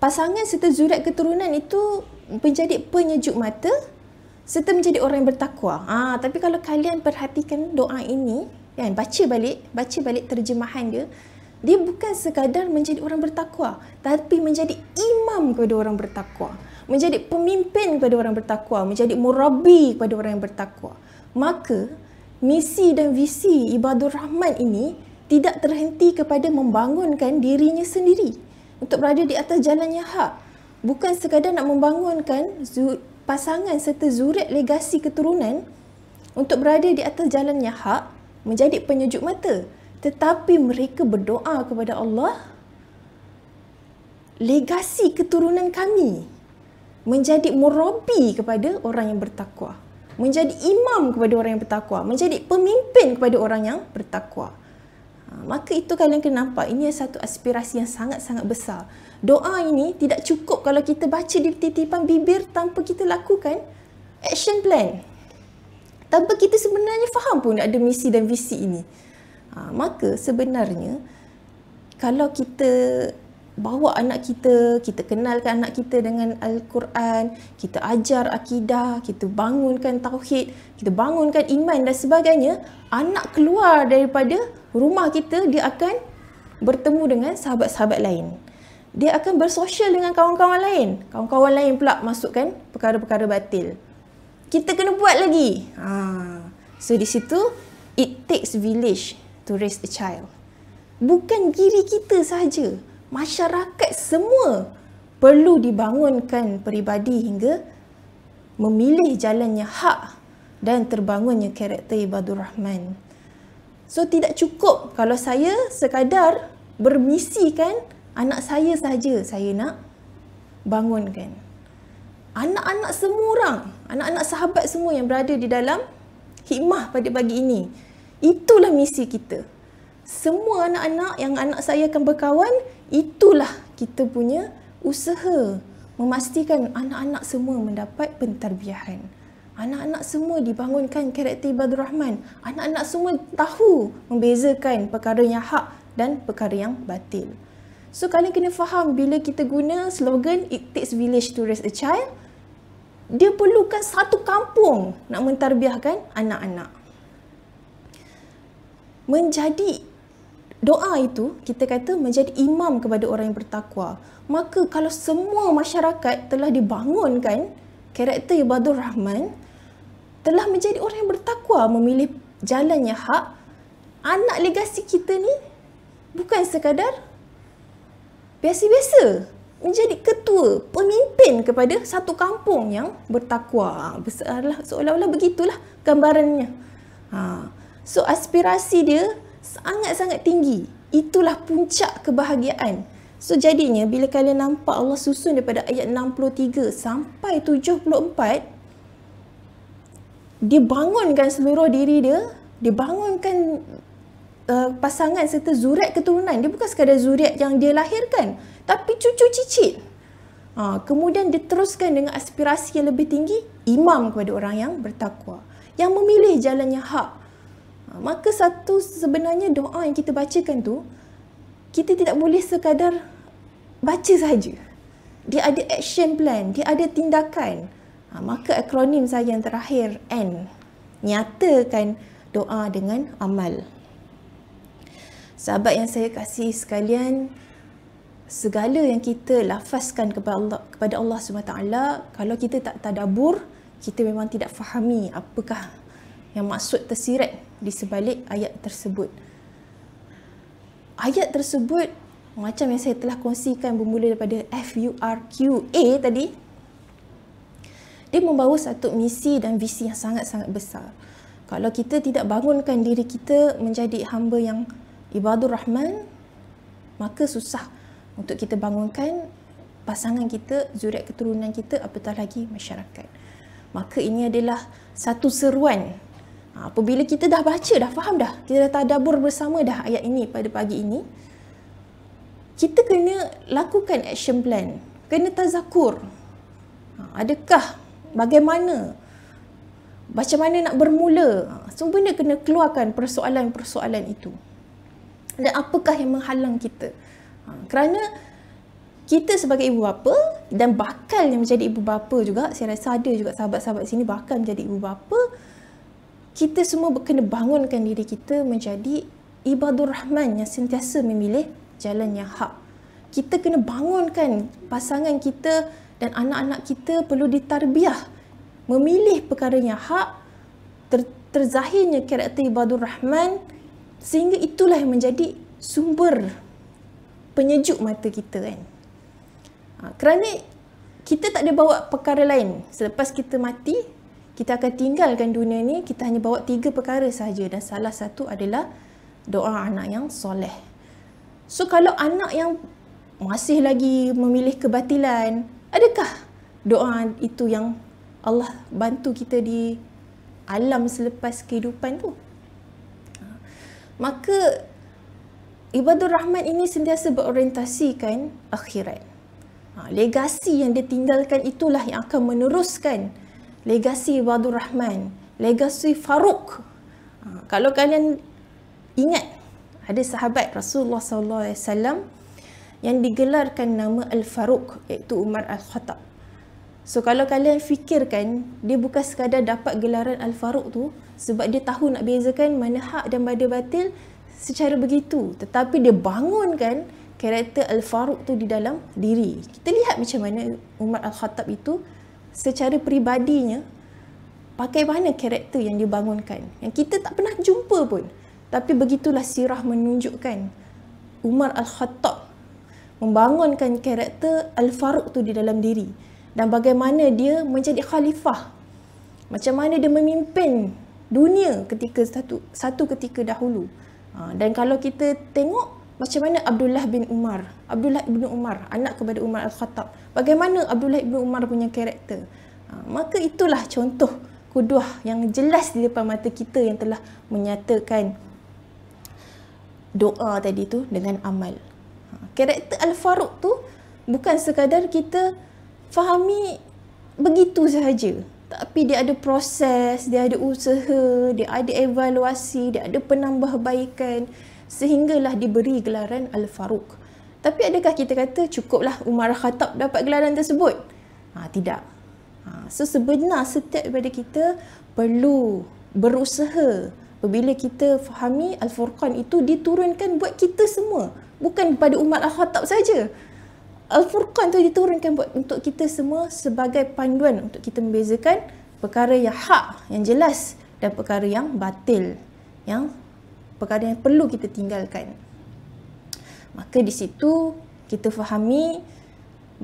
pasangan serta zuriat keturunan itu menjadi penyejuk mata serta menjadi orang yang bertakwa. Tapi kalau kalian perhatikan doa ini, kan, baca balik terjemahan dia, dia bukan sekadar menjadi orang bertakwa, tapi menjadi imam kepada orang bertakwa, menjadi pemimpin kepada orang bertakwa, menjadi murabbi kepada orang yang bertakwa. Maka misi dan visi ibadur rahman ini tidak terhenti kepada membangunkan dirinya sendiri untuk berada di atas jalan yang hak. Bukan sekadar nak membangunkan pasangan serta zuriat legasi keturunan untuk berada di atas jalan yang hak, menjadi penyejuk mata. Tetapi mereka berdoa kepada Allah, legasi keturunan kami menjadi murabbi kepada orang yang bertakwa, menjadi imam kepada orang yang bertakwa, menjadi pemimpin kepada orang yang bertakwa. Maka itu kalian kena nampak, ini satu aspirasi yang sangat-sangat besar. Doa ini tidak cukup kalau kita baca di titipan bibir tanpa kita lakukan action plan. Tanpa kita sebenarnya faham pun ada misi dan visi ini. Maka sebenarnya kalau kita bawa anak kita, kita kenalkan anak kita dengan Al-Quran, kita ajar akidah, kita bangunkan tauhid, kita bangunkan iman dan sebagainya, anak keluar daripada rumah kita, dia akan bertemu dengan sahabat-sahabat lain. Dia akan bersosial dengan kawan-kawan lain. Kawan-kawan lain pula masukkan perkara-perkara batil. Kita kena buat lagi. So di situ, it takes village to raise a child. Bukan diri kita sahaja, masyarakat semua perlu dibangunkan peribadi hingga memilih jalan yang hak dan terbangunnya karakter ibadur rahman. So tidak cukup kalau saya sekadar bermisikan anak saya sahaja saya nak bangunkan. Anak-anak semua orang, anak-anak sahabat semua yang berada di dalam hikmah pada pagi ini, itulah misi kita. Semua anak-anak yang anak saya akan berkawan, itulah kita punya usaha memastikan anak-anak semua mendapat pentarbiahan. Anak-anak semua dibangunkan karakter ibadur rahman. Anak-anak semua tahu membezakan perkara yang hak dan perkara yang batil. So kalian kena faham, bila kita guna slogan it takes village to raise a child, dia perlukan satu kampung nak mentarbiahkan anak-anak. Menjadi doa itu, kita kata menjadi imam kepada orang yang bertakwa. Maka kalau semua masyarakat telah dibangunkan karakter ibadur rahman, telah menjadi orang yang bertakwa, memilih jalan yang hak, anak legasi kita ni bukan sekadar biasa-biasa, menjadi ketua, pemimpin kepada satu kampung yang bertakwa. Seolah-olah begitulah gambarannya. So aspirasi dia sangat-sangat tinggi. Itulah puncak kebahagiaan. So jadinya bila kalian nampak Allah susun daripada ayat 63 sampai 74, dia bangunkan seluruh diri dia, dia bangunkan pasangan serta zuriat keturunan. Dia bukan sekadar zuriat yang dia lahirkan, tapi cucu cicit. Kemudian diteruskan dengan aspirasi yang lebih tinggi, imam kepada orang yang bertakwa, yang memilih jalan yang hak. Maka sebenarnya doa yang kita bacakan tu, kita tidak boleh sekadar baca saja. Dia ada action plan, dia ada tindakan. Maka akronim saya yang terakhir, N, nyatakan doa dengan amal. Sahabat yang saya kasih sekalian, segala yang kita lafazkan kepada Allah SWT, kalau kita tak tadabbur, kita memang tidak fahami apakah yang maksud tersirat di sebalik ayat tersebut. Ayat tersebut, macam yang saya telah kongsikan bermula daripada FURQA tadi, dia membawa satu misi dan visi yang sangat-sangat besar. Kalau kita tidak bangunkan diri kita menjadi hamba yang ibadur rahman, maka susah untuk kita bangunkan pasangan kita, zuriat keturunan kita, apatah lagi masyarakat. Maka ini adalah satu seruan. Apabila kita dah baca, dah faham dah, kita dah tadabbur bersama dah ayat ini pada pagi ini, kita kena lakukan action plan, kena tazakur. Adakah, bagaimana, macam mana nak bermula, semua benda kena keluarkan persoalan-persoalan itu. Dan apakah yang menghalang kita? Kerana kita sebagai ibu bapa dan bakal yang menjadi ibu bapa juga, saya rasa ada juga sahabat-sahabat sini bakal menjadi ibu bapa, kita semua kena bangunkan diri kita menjadi ibadur rahman yang sentiasa memilih jalan yang hak. Kita kena bangunkan pasangan kita dan anak-anak kita perlu ditarbiah memilih perkara yang hak, terzahirnya karakter ibadur rahman, sehingga itulah yang menjadi sumber penyejuk mata kita kan. Kerana kita tak ada bawa perkara lain. Selepas kita mati, kita akan tinggalkan dunia ni, kita hanya bawa 3 perkara sahaja, dan salah satu adalah doa anak yang soleh. So kalau anak yang masih lagi memilih kebatilan, adakah doa itu yang Allah bantu kita di alam selepas kehidupan tu? Maka ibadur rahman ini sentiasa berorientasikan akhirat. Legasi yang ditinggalkan itulah yang akan meneruskan legasi ibadur rahman, legasi Faruq. Kalau kalian ingat, ada sahabat Rasulullah SAW yang digelarkan nama Al-Faruq, iaitu Umar Al-Khattab. So kalau kalian fikirkan, dia bukan sekadar dapat gelaran Al-Faruq tu sebab dia tahu nak bezakan mana hak dan mana batil secara begitu, tetapi dia bangunkan karakter Al-Faruq tu di dalam diri. Kita lihat macam mana Umar Al-Khattab itu secara peribadinya, pakai mana karakter yang dibangunkan, yang kita tak pernah jumpa pun. Tapi begitulah sirah menunjukkan Umar Al-Khattab membangunkan karakter Al-Faruq tu di dalam diri, dan bagaimana dia menjadi khalifah, macam mana dia memimpin dunia ketika satu ketika dahulu. Dan kalau kita tengok macam mana Abdullah bin Umar anak kepada Umar Al-Khattab, bagaimana Abdullah bin Umar punya karakter. Maka itulah contoh kuduah yang jelas di depan mata kita yang telah menyatakan doa tadi tu dengan amal. Karakter Al-Faruq tu bukan sekadar kita fahami begitu sahaja, tapi dia ada proses, dia ada usaha, dia ada evaluasi, dia ada penambahbaikan, sehinggalah diberi gelaran Al-Faruq. Tapi adakah kita kata cukuplah Umar Al-Khattab dapat gelaran tersebut? Tidak. So sebenar setiap daripada kita perlu berusaha. Apabila kita fahami Al-Furqan itu diturunkan buat kita semua, bukan pada Umar Al-Khattab saja. Al-Furqan itu diturunkan untuk kita semua sebagai panduan untuk kita membezakan perkara yang hak, yang jelas, dan perkara yang batil, yang perkara yang perlu kita tinggalkan. Maka di situ kita fahami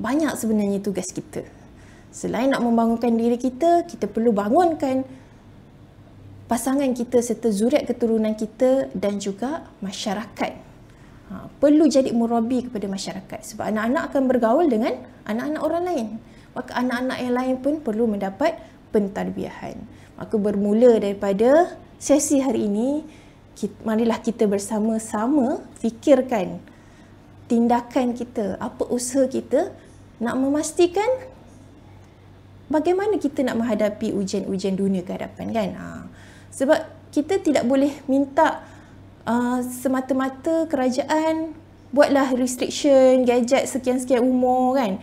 banyak sebenarnya tugas kita. Selain nak membangunkan diri kita, kita perlu bangunkan pasangan kita serta zuriat keturunan kita dan juga masyarakat. Perlu jadi murabi kepada masyarakat sebab anak-anak akan bergaul dengan anak-anak orang lain. Maka anak-anak yang lain pun perlu mendapat pentarbiahan. Maka bermula daripada sesi hari ini, marilah kita bersama-sama fikirkan tindakan kita, apa usaha kita nak memastikan bagaimana kita nak menghadapi ujian-ujian dunia ke hadapan kan. Sebab kita tidak boleh minta semata-mata kerajaan buatlah restriction gadget sekian-sekian umur kan.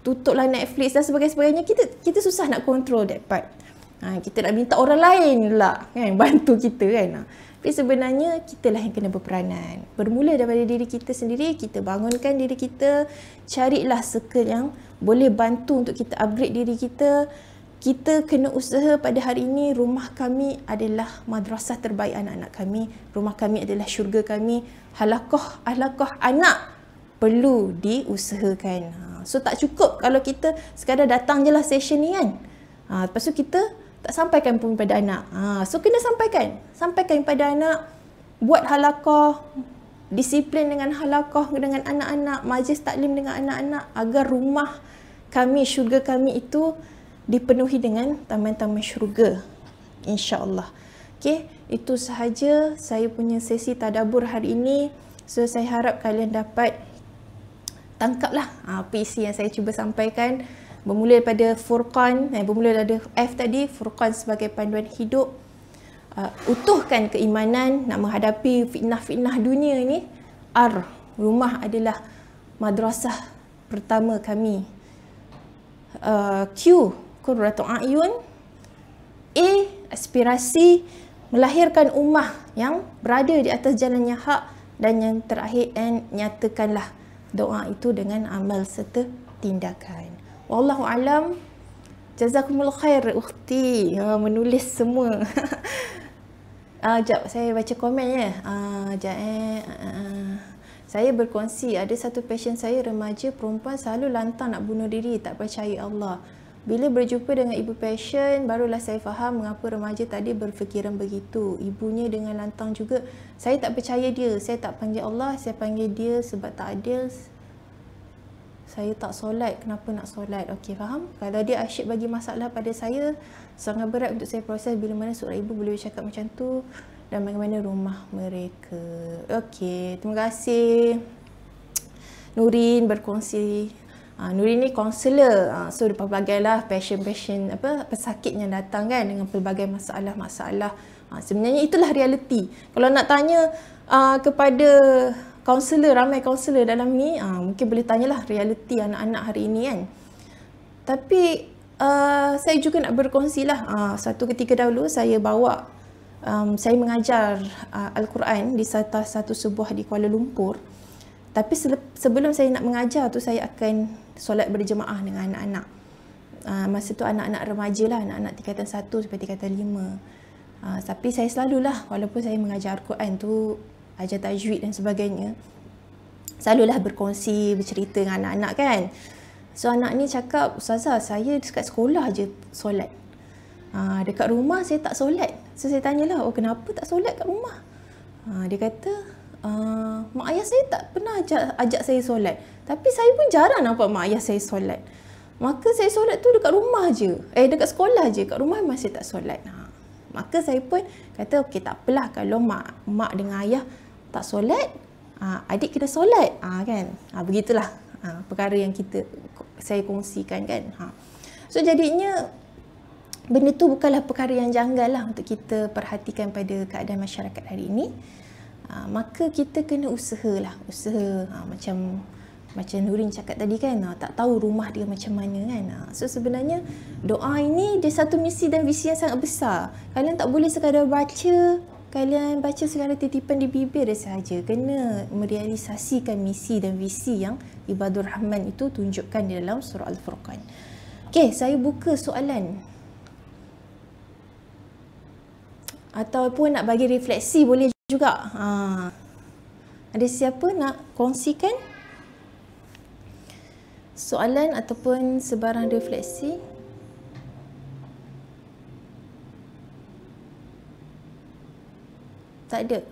Tutuplah Netflix dan sebagainya. Kita susah nak control that part. Kita nak minta orang lain pula kan bantu kita kan. Tapi sebenarnya kitalah yang kena berperanan. Bermula daripada diri kita sendiri, kita bangunkan diri kita, carilah circle yang boleh bantu untuk kita upgrade diri kita. Kita kena usaha pada hari ini, rumah kami adalah madrasah terbaik anak-anak kami. Rumah kami adalah syurga kami. Halaqah anak perlu diusahakan. So tak cukup kalau kita sekadar datang je lah session ni kan. Lepas tu kita tak sampaikan pun pada anak. So kena sampaikan pada anak, buat halaqah, disiplin dengan halaqah dengan anak-anak, majlis taklim dengan anak-anak agar rumah kami, syurga kami itu dipenuhi dengan taman-taman syurga, insya-Allah. Okey, itu sahaja saya punya sesi tadabbur hari ini. So saya harap kalian dapat tangkaplah apa isi yang saya cuba sampaikan. Bermula daripada Furqan, bermula daripada F tadi, Furqan sebagai panduan hidup. Utuhkan keimanan nak menghadapi fitnah-fitnah dunia ini. R, rumah adalah madrasah pertama kami. Q, Qurratu A'yun. A, aspirasi melahirkan ummah yang berada di atas jalan yang hak. Dan yang terakhir N, nyatakanlah doa itu dengan amal serta tindakan. Wallahu alam. Jazakumullah khair ukhti. Menulis semua. Sekejap saya baca komen ya. Saya berkongsi ada satu pasien saya remaja perempuan selalu lantang nak bunuh diri, tak percaya Allah. Bila berjumpa dengan ibu pasien barulah saya faham mengapa remaja tadi berfikiran begitu. Ibunya dengan lantang juga. Saya tak percaya dia. Saya tak panggil Allah, saya panggil dia sebab tak adil. Saya tak solat, kenapa nak solat? Okey, faham? Kalau dia asyik bagi masalah pada saya, sangat berat untuk saya proses bila mana seorang ibu boleh bercakap macam tu dan bagaimana rumah mereka. Okey, terima kasih. Nurin berkongsi. Nurin ni kaunselor. So pelbagai lah pasien-pasien pesakit yang datang kan dengan pelbagai masalah-masalah. Sebenarnya itulah realiti. Kalau nak tanya kepada kaunselor, ramai kaunselor dalam ni, mungkin boleh tanyalah realiti anak-anak hari ini kan. Tapi saya juga nak berkongsi lah. Satu ketika dahulu saya bawa, saya mengajar Al-Quran di satu sebuah di Kuala Lumpur. Tapi sebelum saya nak mengajar tu, saya akan solat berjemaah dengan anak-anak. Masa tu anak-anak remaja lah, anak-anak tingkatan 1 sampai tingkatan 5. Tapi saya selalulah, walaupun saya mengajar Al-Quran tu, ajar tajwid dan sebagainya, selalulah berkongsi, bercerita dengan anak-anak kan. So anak ni cakap, Ustazah, saya dekat sekolah je solat. Dekat rumah saya tak solat. So saya tanyalah, oh kenapa tak solat kat rumah? Dia kata, mak ayah saya tak pernah ajak saya solat. Tapi saya pun jarang nampak mak ayah saya solat. Maka saya solat tu dekat rumah je. Dekat sekolah je. Kat rumah memang saya tak solat. Maka saya pun kata, okey tak apalah kalau mak dengan ayah tak solat, adik kena solat. Kan? Begitulah perkara yang saya kongsikan kan. So jadinya benda tu bukanlah perkara yang janggal lah untuk kita perhatikan pada keadaan masyarakat hari ini. Maka kita kena usaha macam Nurin cakap tadi kan, tak tahu rumah dia macam mana kan. So sebenarnya doa ini dia satu misi dan visi yang sangat besar. Kalian tak boleh sekadar baca, kalian baca sekadar titipan di bibir sahaja. Kena merealisasikan misi dan visi yang Ibadur Rahman itu tunjukkan di dalam surah Al-Furqan. Okey, saya buka soalan. Ataupun nak bagi refleksi boleh juga. Ada siapa nak kongsikan soalan ataupun sebarang refleksi? Tak ada.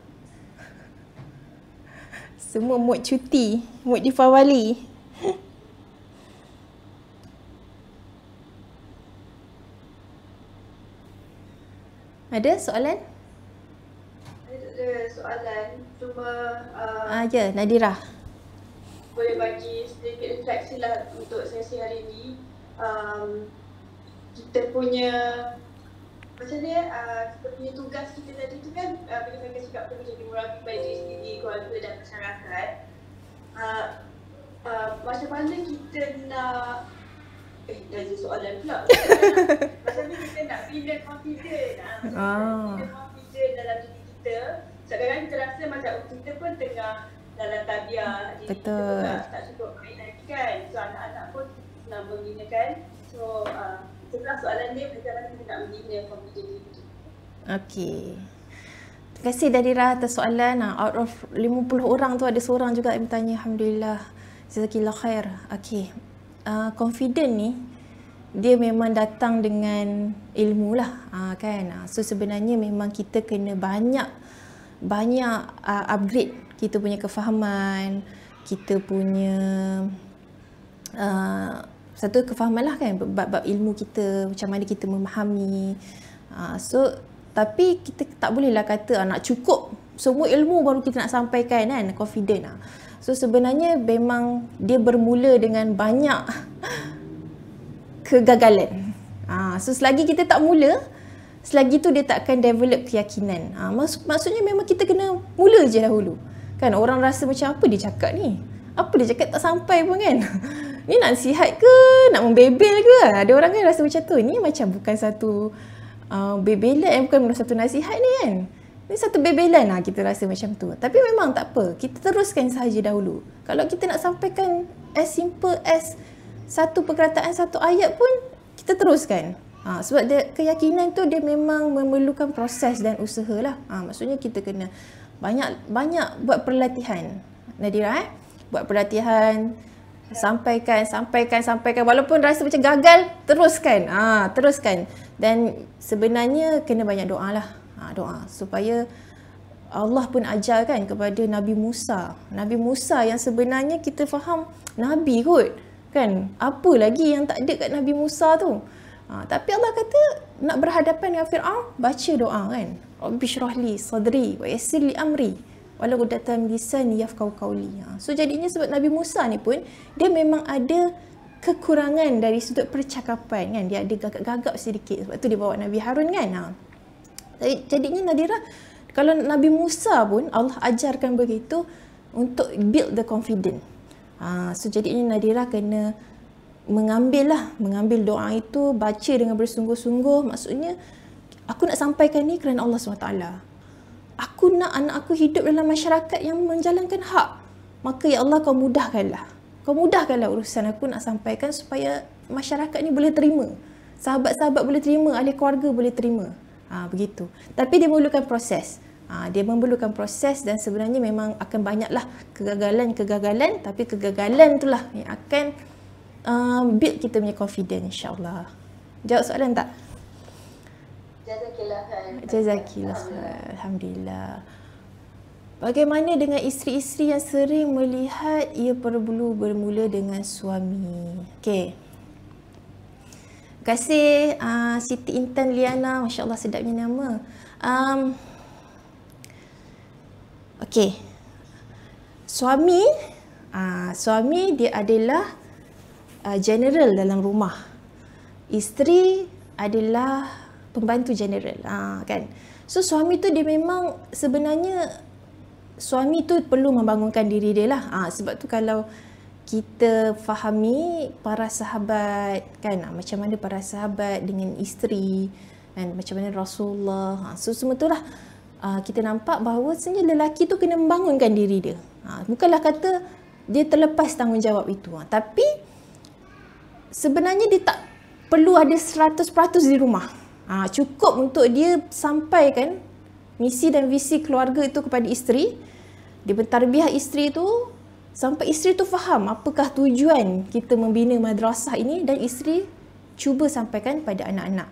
Semua mood cuti, mood Difawali. Ada soalan? Ada soalan, cuma Ya, Nadira. boleh bagi sedikit refleksi lah untuk sesi hari ini. Kita punya macam ni, kita punya tugas kita tadi tu kan, bila saya cakap perlu jadi murabi bagi diri sendiri, keluarga dan masyarakat. Macam mana kita nak dah jadi soalan pula. Macam mana kita nak bina confident, bina confident dalam diri kita. Kadang-kadang kita rasa macam kita pun tengah dalam tabiat diri kita pun tak cukup baik lagi kan. So anak-anak pun senang membinakan. So itulah soalan dia, macam mana kita nak membina confident diri kita. Okey. Terima kasih Nadira atas soalan. Out of 50 orang tu ada seorang juga yang bertanya. Alhamdulillah. Jazakillah khair. Okey. Confident ni dia memang datang dengan ilmu lah, kan. So sebenarnya memang kita kena banyak upgrade kita punya kefahaman, kita punya satu kefahaman lah kan, bab ilmu kita, macam mana kita memahami. So tapi kita tak bolehlah kata nak cukup semua ilmu baru kita nak sampaikan kan, confident. So sebenarnya memang dia bermula dengan banyak kegagalan. So selagi kita tak mula, selagi tu dia tak akan develop keyakinan. Maksudnya memang kita kena mula je dahulu. Kan orang rasa macam apa dia cakap ni? Apa dia cakap tak sampai pun kan? Ni nak nasihat ke? Nak membebel ke? Ada orang kan rasa macam tu. Ni macam bukan satu bebelan, bukan satu nasihat ni kan. Ni satu bebelan lah, kita rasa macam tu. Tapi memang tak apa. Kita teruskan sahaja dahulu. Kalau kita nak sampaikan as simple as satu perkataan, satu ayat pun, kita teruskan. Sebab keyakinan tu dia memang memerlukan proses dan usaha lah. Maksudnya kita kena banyak buat perlatihan. Nadira, buat perlatihan, sampaikan. Walaupun rasa macam gagal, teruskan. Teruskan. Dan sebenarnya kena banyak doa lah. Doa supaya Allah pun ajarkan kepada Nabi Musa. Nabi Musa yang sebenarnya kita faham Nabi kot. Kan? Apa lagi yang tak ada kat Nabi Musa tu? Tapi Allah kata nak berhadapan dengan Fir'aun, baca doa kan. Rabbi syrah li sadri wa yassir li amri walau qudatan lisani yafqahu qawli. So jadinya sebab Nabi Musa ni pun dia memang ada kekurangan dari sudut percakapan kan. Dia ada gagap-gagap sedikit. Sebab tu dia bawa Nabi Harun kan. Jadinya Nadira, kalau Nabi Musa pun Allah ajarkan begitu untuk build the confidence. So jadinya Nadira kena mengambil doa itu, baca dengan bersungguh-sungguh. Maksudnya aku nak sampaikan ni kerana Allah SWT. Aku nak anak aku hidup dalam masyarakat yang menjalankan hak. Maka ya Allah kau mudahkanlah. Kau mudahkanlah urusan aku nak sampaikan supaya masyarakat ni boleh terima. Sahabat-sahabat boleh terima, ahli keluarga boleh terima. Begitu. Tapi dia memerlukan proses. Dia memerlukan proses dan sebenarnya memang akan banyaklah kegagalan, tapi kegagalan itulah yang akan build kita punya confidence, insyaAllah. Jawab soalan tak? Jazakillah khair. Jazakillah khair. Alhamdulillah. Bagaimana dengan isteri-isteri yang sering melihat ia perlu bermula dengan suami? Okey. Terima kasih Siti Intan Liana, Masya Allah sedapnya nama. Okey. Suami dia adalah general dalam rumah. Isteri adalah pembantu general. Kan? So suami tu dia memang sebenarnya suami tu perlu membangunkan diri dia lah. Sebab tu kalau kita fahami para sahabat kan, macam mana para sahabat dengan isteri dan macam mana Rasulullah. So semua tu lah kita nampak bahawa sebenarnya lelaki tu kena membangunkan diri dia. Bukanlah kata dia terlepas tanggungjawab itu. Tapi sebenarnya dia tak perlu ada 100% di rumah. Cukup untuk dia sampaikan misi dan visi keluarga itu kepada isteri. Dia bertarbiyah isteri tu sampai isteri tu faham apakah tujuan kita membina madrasah ini, dan isteri cuba sampaikan pada anak-anak.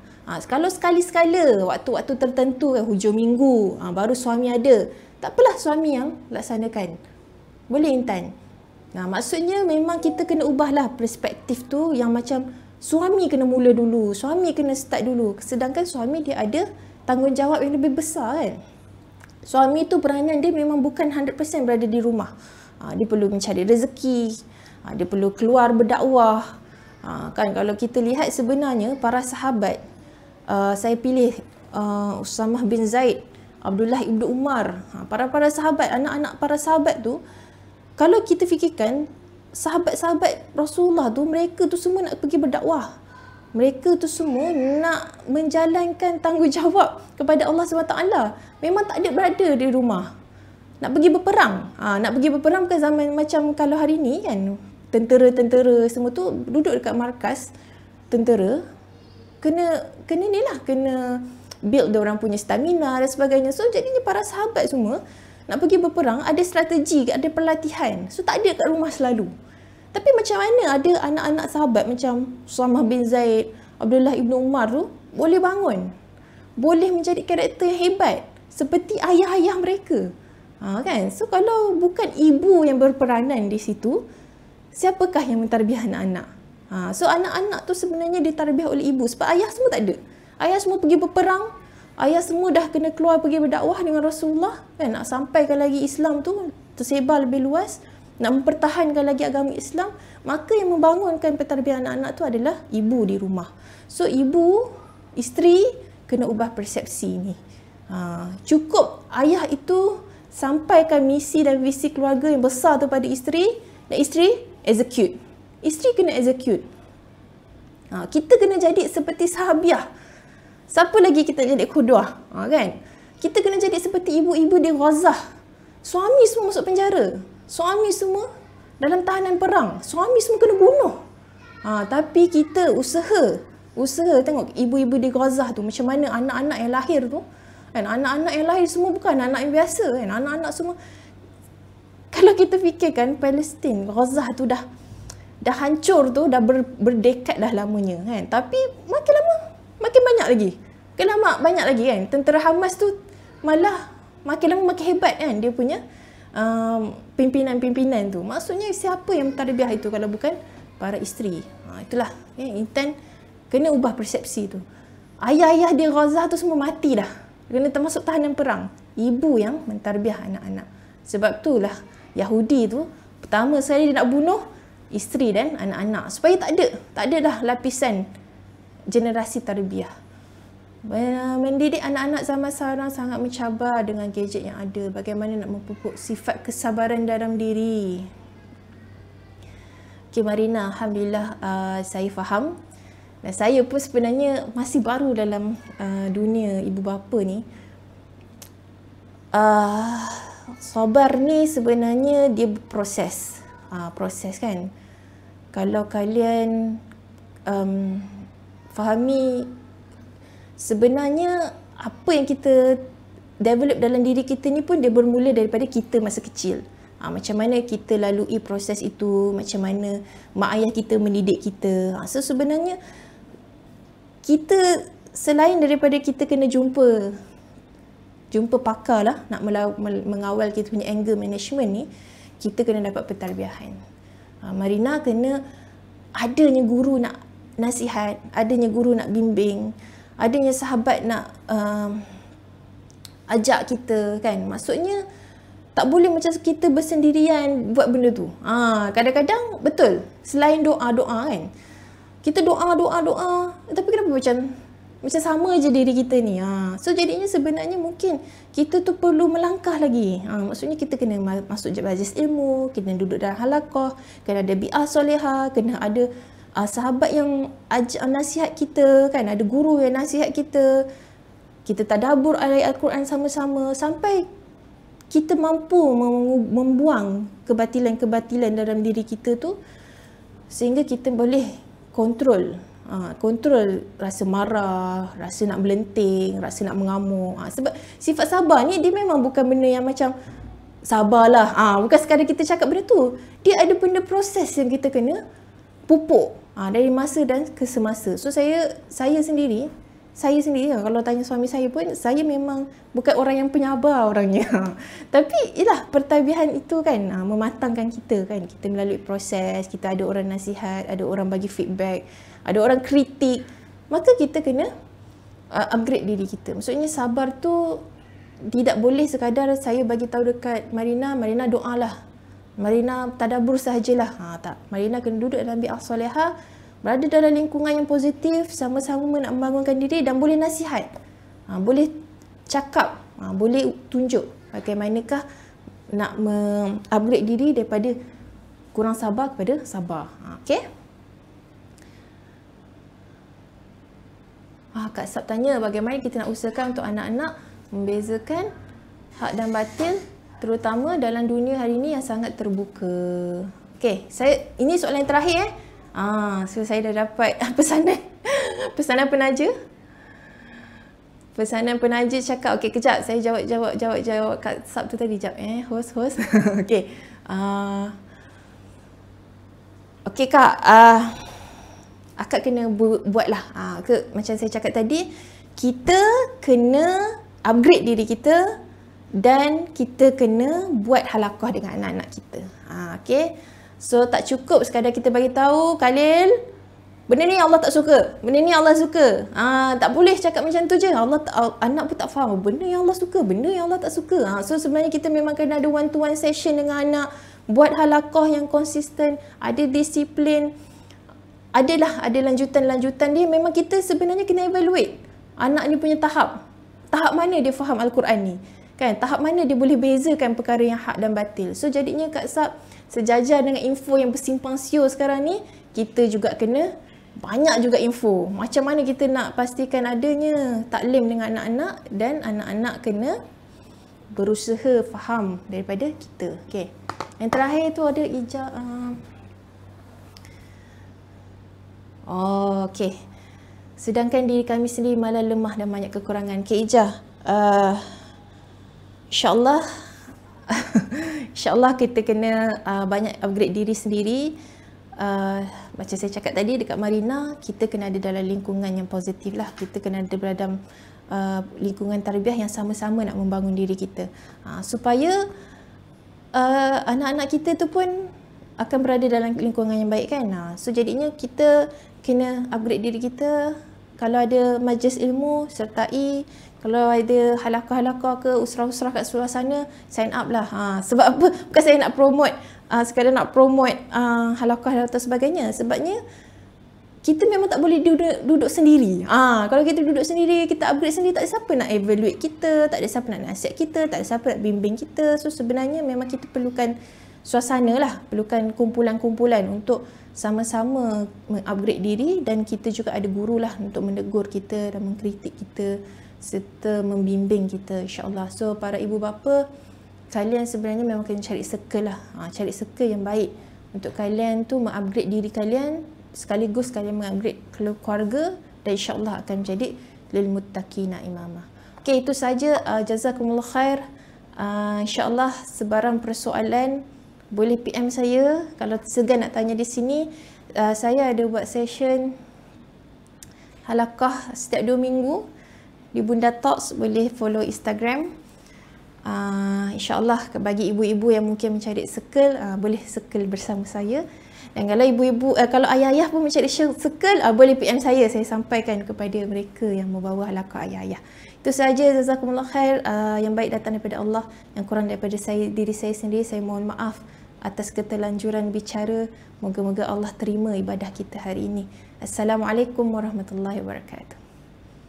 Kalau sekali-sekala waktu-waktu tertentu hujung minggu baru suami ada, tak apalah suami yang laksanakan. Boleh Intan. Maksudnya memang kita kena ubahlah perspektif tu yang macam suami kena mula dulu, suami kena start dulu. Sedangkan suami dia ada tanggungjawab yang lebih besar kan. Suami tu peranan dia memang bukan 100% berada di rumah. Dia perlu mencari rezeki, dia perlu keluar berdakwah. Kan kalau kita lihat sebenarnya para sahabat, saya pilih Usamah bin Zaid, Abdullah ibnu Umar, para sahabat, anak-anak para sahabat tu, kalau kita fikirkan sahabat-sahabat Rasulullah tu, mereka tu semua nak pergi berdakwah. Mereka tu semua nak menjalankan tanggungjawab kepada Allah SWT. Memang tak ada berada di rumah. Nak pergi berperang. Nak pergi berperang bukan zaman macam kalau hari ni kan. Tentera-tentera semua tu duduk dekat markas tentera. Kena build dia orang punya stamina dan sebagainya. So jadinya para sahabat semua nak pergi berperang ada strategi, ada pelatihan. So tak ada kat rumah selalu. Tapi macam mana ada anak-anak sahabat macam Usamah bin Zaid, Abdullah ibnu Umar tu boleh bangun. Boleh menjadi karakter yang hebat seperti ayah-ayah mereka. Kan? So kalau bukan ibu yang berperanan di situ, siapakah yang mentarbiah anak-anak? So anak-anak tu sebenarnya ditarbiah oleh ibu sebab ayah semua tak ada. Ayah semua pergi berperang, ayah semua dah kena keluar pergi berdakwah dengan Rasulullah kan, nak sampaikan lagi Islam tu tersebar lebih luas, nak mempertahankan lagi agama Islam. Maka yang membangunkan pentarbiah anak-anak tu adalah ibu di rumah. So ibu, isteri kena ubah persepsi ni. Cukup ayah itu sampaikan misi dan visi keluarga yang besar tu pada isteri, dan isteri execute. Isteri kena execute. Kita kena jadi seperti sahabiah. Siapa lagi kita jadi qudwah? Kan? Kita kena jadi seperti ibu-ibu di Ghazah. Suami semua masuk penjara. Suami semua dalam tahanan perang. Suami semua kena bunuh. Tapi kita usaha tengok ibu-ibu di Ghazah tu macam mana anak-anak yang lahir tu. Kan? Anak-anak yang lahir semua bukan anak yang biasa kan. Anak-anak semua, kalau kita fikirkan Palestin, Ghazah tu dah hancur tu, dah berdekad dah lamanya kan. Tapi makin lama makin banyak lagi. Kenapa banyak lagi kan? Tentera Hamas tu malah makin lama makin hebat kan dia punya pimpinan-pimpinan tu. Maksudnya siapa yang mentarbiah itu kalau bukan para isteri? Itulah Intan kena ubah persepsi tu. Ayah-ayah di Ghazah tu semua mati dah. Kena termasuk tahanan perang. Ibu yang mentarbiah anak-anak. Sebab itulah Yahudi tu pertama sekali dia nak bunuh isteri dan anak-anak supaya tak ada dah lapisan generasi tarbiyah. Mendidik anak-anak zaman sekarang sangat mencabar dengan gadget yang ada. Bagaimana nak memupuk sifat kesabaran dalam diri. Okay Marina, Alhamdulillah saya faham. Dan saya pun sebenarnya masih baru dalam dunia ibu bapa ni. Sabar ni sebenarnya dia proses. Proses kan. Kalau kalian fahami sebenarnya apa yang kita develop dalam diri kita ni pun dia bermula daripada kita masa kecil. Macam mana kita lalui proses itu, macam mana mak ayah kita mendidik kita. So sebenarnya kita selain daripada kita kena jumpa pakar lah nak mengawal kita punya anger management ni, kita kena dapat pentarbiahan. Marina kena adanya guru nak nasihat, adanya guru nak bimbing, adanya sahabat nak ajak kita kan. Maksudnya tak boleh macam kita bersendirian buat benda tu. Kadang-kadang betul, selain doa-doa kan, kita doa, tapi kenapa macam sama je diri kita ni. So jadinya sebenarnya mungkin kita tu perlu melangkah lagi. Maksudnya kita kena masuk majlis ilmu, kena duduk dalam halaqah, kena ada bi'ah solehah, kena ada sahabat yang nasihat kita kan, ada guru yang nasihat kita. Kita tadabbur ayat Al-Quran sama-sama sampai kita mampu membuang kebatilan-kebatilan dalam diri kita tu sehingga kita boleh kontrol Kontrol rasa marah, rasa nak melenting, rasa nak mengamuk. Sebab sifat sabar ni dia memang bukan benda yang macam sabarlah. Bukan sekadar kita cakap benda tu. Dia ada benda proses yang kita kena pupuk dari masa dan ke semasa. So saya sendiri kalau tanya suami saya pun, saya memang bukan orang yang penyabar orangnya. Tapi ialah pertabihan itu kan mematangkan kita kan. Kita melalui proses, kita ada orang nasihat, ada orang bagi feedback, ada orang kritik. Maka kita kena upgrade diri kita. Maksudnya sabar tu tidak boleh sekadar saya bagi tahu dekat Marina doalah. Marina tadabbur sahajalah. Tak. Marina kena duduk dalam bi'ah solehah, berada dalam lingkungan yang positif, sama-sama nak membangunkan diri dan boleh nasihat. Boleh cakap, boleh tunjuk bagaimanakah nak upgrade diri daripada kurang sabar kepada sabar. Okey? Kak Sab tanya bagaimana kita nak usahakan untuk anak-anak membezakan hak dan batil, terutama dalam dunia hari ini yang sangat terbuka. Okey, ini soalan yang terakhir so saya dah dapat pesanan penaja. Pesanan penaja cakap, okey kejap saya jawab Kak Sab tu tadi jap host. Okey. Okey Kak, akak kena buatlah. Macam saya cakap tadi, kita kena upgrade diri kita dan kita kena buat halaqah dengan anak-anak kita. Okey. So tak cukup sekadar kita bagi tahu, Khalil, benda ni Allah tak suka, benda ni Allah suka. Tak boleh cakap macam tu je. Anak pun tak faham benda yang Allah suka, benda yang Allah tak suka. So sebenarnya kita memang kena ada one to one session dengan anak, buat halaqah yang konsisten, ada disiplin. Ada lanjutan-lanjutan dia. Memang kita sebenarnya kena evaluate anak ni punya tahap mana dia faham Al-Quran ni kan, tahap mana dia boleh bezakan perkara yang hak dan batil. So jadinya Kak Sab, sejajar dengan info yang bersimpang siur sekarang ni, kita juga kena banyak juga info macam mana kita nak pastikan adanya taklim dengan anak-anak, dan anak-anak kena berusaha faham daripada kita. Okey, yang terakhir tu ada okey. Sedangkan diri kami sendiri malah lemah dan banyak kekurangan. Okey Ijah, InsyaAllah kita kena banyak upgrade diri sendiri. Macam saya cakap tadi dekat Marina, kita kena ada dalam lingkungan yang positif lah. Kita kena ada dalam lingkungan tarbiyah yang sama-sama nak membangun diri kita, supaya anak-anak kita tu pun akan berada dalam lingkungan yang baik kan. So jadinya kita kena upgrade diri kita. Kalau ada majlis ilmu, sertai. Kalau ada halaqah-halaqah ke usrah-usrah kat seluar sana, sign up lah. Sebab apa? Bukan saya nak promote, sekadar nak promote halaqah atau sebagainya. Sebabnya kita memang tak boleh duduk sendiri. Kalau kita duduk sendiri, kita upgrade sendiri, tak ada siapa nak evaluate kita, tak ada siapa nak nasihat kita, tak ada siapa nak bimbing kita. So sebenarnya memang kita perlukan suasana lah, perlukan kumpulan-kumpulan untuk sama-sama mengupgrade diri, dan kita juga ada guru lah untuk menegur kita dan mengkritik kita serta membimbing kita, insyaAllah. So para ibu bapa, kalian sebenarnya memang kena cari circle lah, cari circle yang baik untuk kalian tu mengupgrade diri kalian, sekaligus kalian mengupgrade keluarga, dan insyaAllah akan menjadi lil muttaqina imama. Okay, itu saja. Jazakumullah khair. InsyaAllah sebarang persoalan boleh PM saya. Kalau segan nak tanya di sini, saya ada buat session halaqah setiap 2 minggu di Bunda Talks. Boleh follow Instagram. InsyaAllah bagi ibu-ibu yang mungkin mencari circle, boleh circle bersama saya. Dan kalau ibu-ibu, kalau ayah-ayah pun mencari circle, boleh PM saya sampaikan kepada mereka yang membawa halaqah ayah-ayah. Itu sahaja. Jazakumullah khair. Yang baik datang daripada Allah, yang kurang daripada diri saya sendiri. Saya mohon maaf atas keterlanjuran bicara. Moga-moga Allah terima ibadah kita hari ini. Assalamualaikum warahmatullahi wabarakatuh.